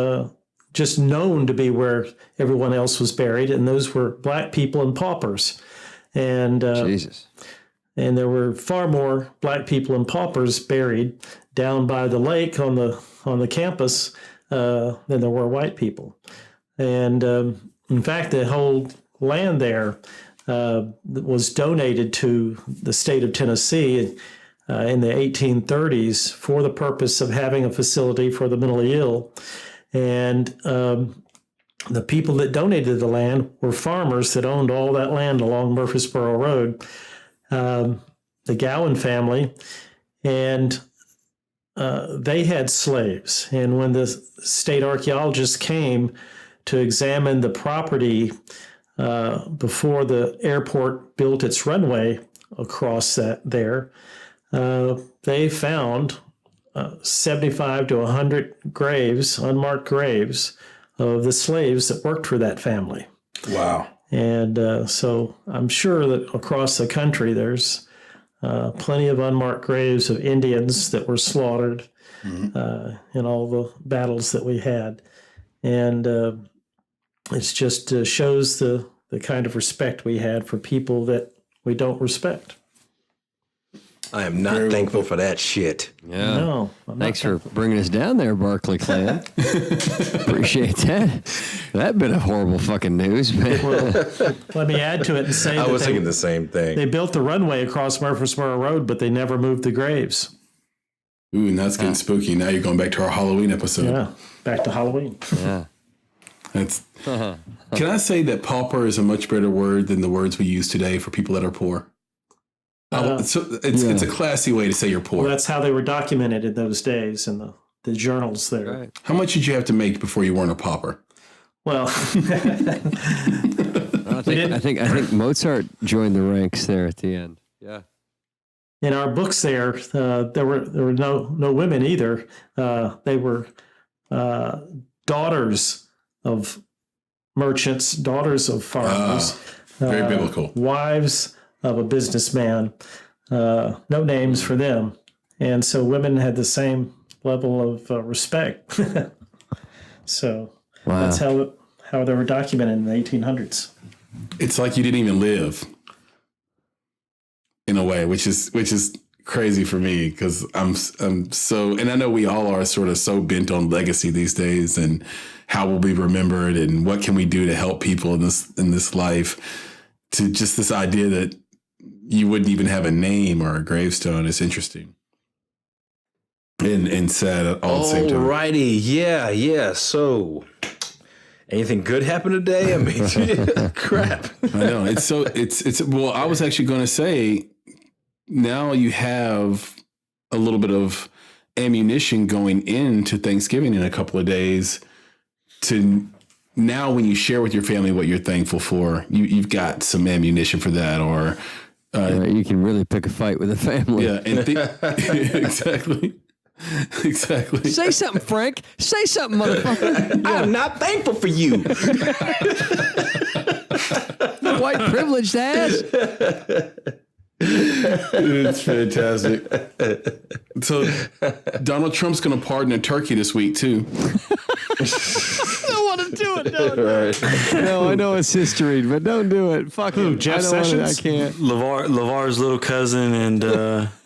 just known to be where everyone else was buried, and those were black people and paupers. And Jesus. And there were far more black people and paupers buried down by the lake on the campus than there were white people. And in fact, the whole land there was donated to the state of Tennessee in the 1830s for the purpose of having a facility for the mentally ill. And the people that donated the land were farmers that owned all that land along Murfreesboro Road. The Gowan family, and they had slaves. And when the state archaeologists came to examine the property before the airport built its runway across they found 75 to 100 graves, unmarked graves, of the slaves that worked for that family. Wow. And so I'm sure that across the country there's plenty of unmarked graves of Indians that were slaughtered in all the battles that we had. And it's just shows the kind of respect we had for people that we don't respect. I am not thankful for that shit. Yeah. No. Thanks for bringing us down there, Barkley clan. Appreciate that. That bit of horrible fucking news, man. Well, let me add to it and say I was thinking the same thing. they built the runway across Murfreesboro Road, but they never moved the graves. Ooh, and that's getting spooky. Now you're going back to our Halloween episode. Yeah, back to Halloween. Yeah. That's. Can I say that pauper is a much better word than the words we use today for people that are poor? It's a classy way to say you're poor. Well, that's how they were documented in those days in the journals there. Right. How much did you have to make before you weren't a pauper? Well, I think Mozart joined the ranks there at the end. Yeah. in our books there were no women either. They were daughters of merchants, daughters of farmers, very biblical. wives of a businessman. No names for them, and so women had the same level of respect. So that's how they were documented in the 1800s. It's like you didn't even live, in a way, which is crazy for me, because I'm so, and I know we all are sort of so bent on legacy these days and how will be remembered and what can we do to help people in this life, to just this idea that you wouldn't even have a name or a gravestone is interesting and sad at all the same time. Alrighty, yeah. So, anything good happened today? I mean, crap. I know it's. Well, I was actually going to say, now you have a little bit of ammunition going into Thanksgiving in a couple of days. To now, when you share with your family what you're thankful for, you've got some ammunition for that, or you can really pick a fight with the family. Yeah, and exactly. Exactly. Say something, Frank. Say something, motherfucker. I'm not thankful for you. White privileged ass. It's fantastic. So Donald Trump's going to pardon a turkey this week too. I don't want to do it. Right. No, I know it's history, but don't do it. Fuck him. Jeff Sessions? I can't. LeVar's little cousin and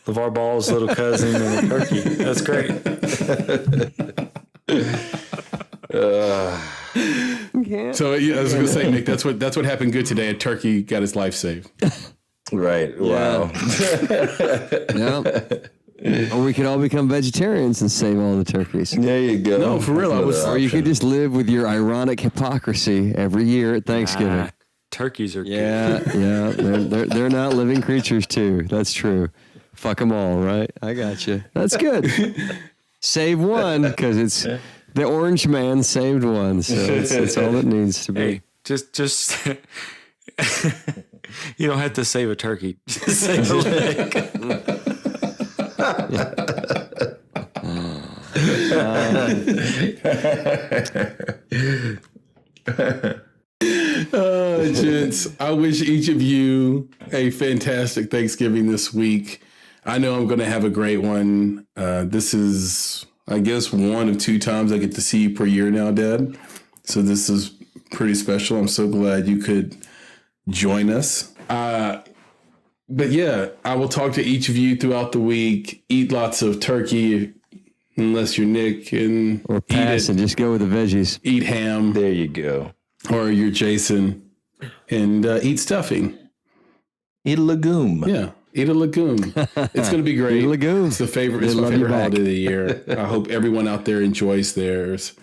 LeVar Ball's little cousin and a turkey. That's great. So I was going to say, Nick, that's what happened good today. A turkey got his life saved. Right. Wow. Yeah. Or we could all become vegetarians and save all the turkeys. There you go. No, for real. Or you could just live with your ironic hypocrisy every year at Thanksgiving. Turkeys are Yeah, yeah. They're not living creatures too. That's true. Fuck them all, right? I got you. That's good. Save one, because it's the orange man saved one, so it's all it needs to be. Hey, just you don't have to save a turkey. Just save a leg. Gents, I wish each of you a fantastic Thanksgiving this week. I know I'm going to have a great one. This is, I guess, one of 2 times I get to see you per year now, Dad. So this is pretty special. I'm so glad you could join us. But yeah, I will talk to each of you throughout the week. Eat lots of turkey, unless you're Nick, and Or pass and just go with the veggies. eat ham, There you go. or you're Jason, and eat stuffing. Eat a legume. Yeah, eat a legume. It's going to be great. Eat a legume. It's it's my love you favorite back. holiday of the year. I hope everyone out there enjoys theirs.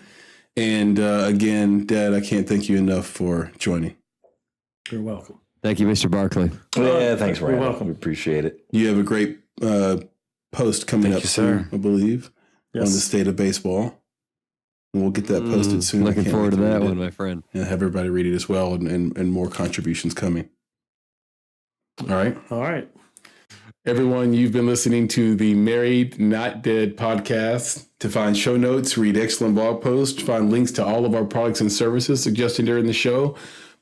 And again, Dad, I can't thank you enough for joining. You're welcome. Thank you, Mr. Barkley. Yeah, thanks, You're Ryan. welcome. We appreciate it. You have a great post coming up you, soon, sir. I believe, on the state of baseball. And we'll get that posted soon. I Looking can't forward to wait that read one, it my friend. and have everybody read it as well, and more contributions coming. All right. All right. Everyone, you've been listening to the Married Not Dead podcast. To find show notes, read excellent blog posts, find links to all of our products and services suggested during the show,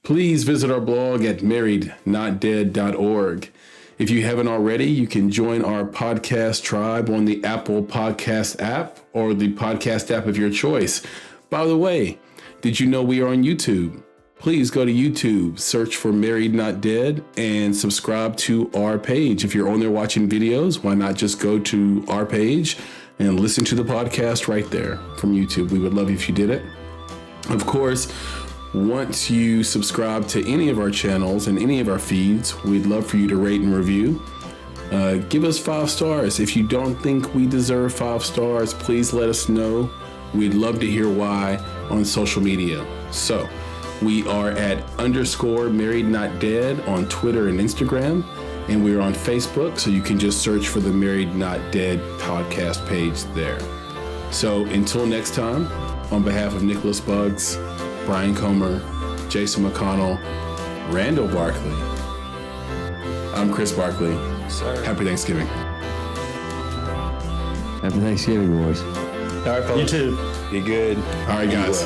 please visit our blog at marriednotdead.org. If you haven't already, you can join our podcast tribe on the Apple Podcast app or the podcast app of your choice. By the way, did you know we are on YouTube? Please go to YouTube, search for Married Not Dead, and subscribe to our page. If you're on there watching videos, why not just go to our page and listen to the podcast right there from YouTube? We would love if you did it. Of course, once you subscribe to any of our channels and any of our feeds, we'd love for you to rate and review. Give us 5 stars. If you don't think we deserve 5 stars, please let us know. We'd love to hear why on social media. So we are at _Married Not Dead on Twitter and Instagram, and we're on Facebook, so you can just search for the Married Not Dead podcast page there. So until next time, on behalf of Nicholas Buggs, Brian Comer, Jason McConnell, Randall Barkley, I'm Chris Barkley. Sir. Happy Thanksgiving. Happy Thanksgiving, boys. All right, You fellas. too. Be good. All right, guys.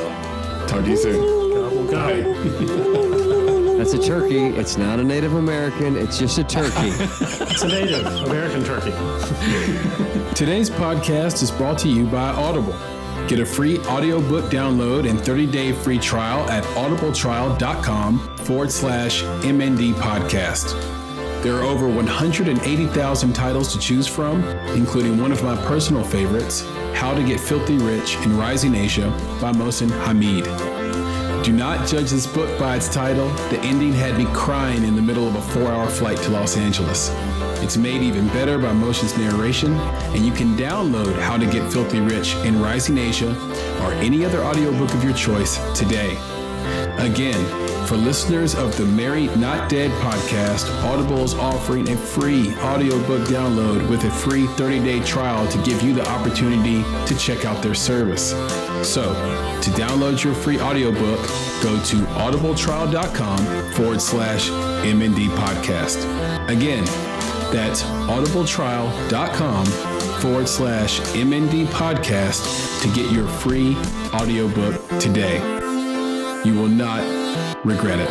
Talk to you soon. Gobble, gobble. That's a turkey. It's not a Native American. It's just a turkey. It's a native American turkey. Today's podcast is brought to you by Audible. Get a free audiobook download and 30-day free trial at audibletrial.com/MND podcast. There are over 180,000 titles to choose from, including one of my personal favorites, How to Get Filthy Rich in Rising Asia by Mohsin Hamid. Do not judge this book by its title. The ending had me crying in the middle of a 4-hour flight to Los Angeles. It's made even better by Mohsin's narration, and you can download How to Get Filthy Rich in Rising Asia or any other audiobook of your choice today. Again, for listeners of the Married Not Dead podcast, Audible is offering a free audiobook download with a free 30-day trial to give you the opportunity to check out their service. So, to download your free audiobook, go to audibletrial.com/MND podcast. Again, that's audibletrial.com/MND podcast to get your free audiobook today. You will not regret it.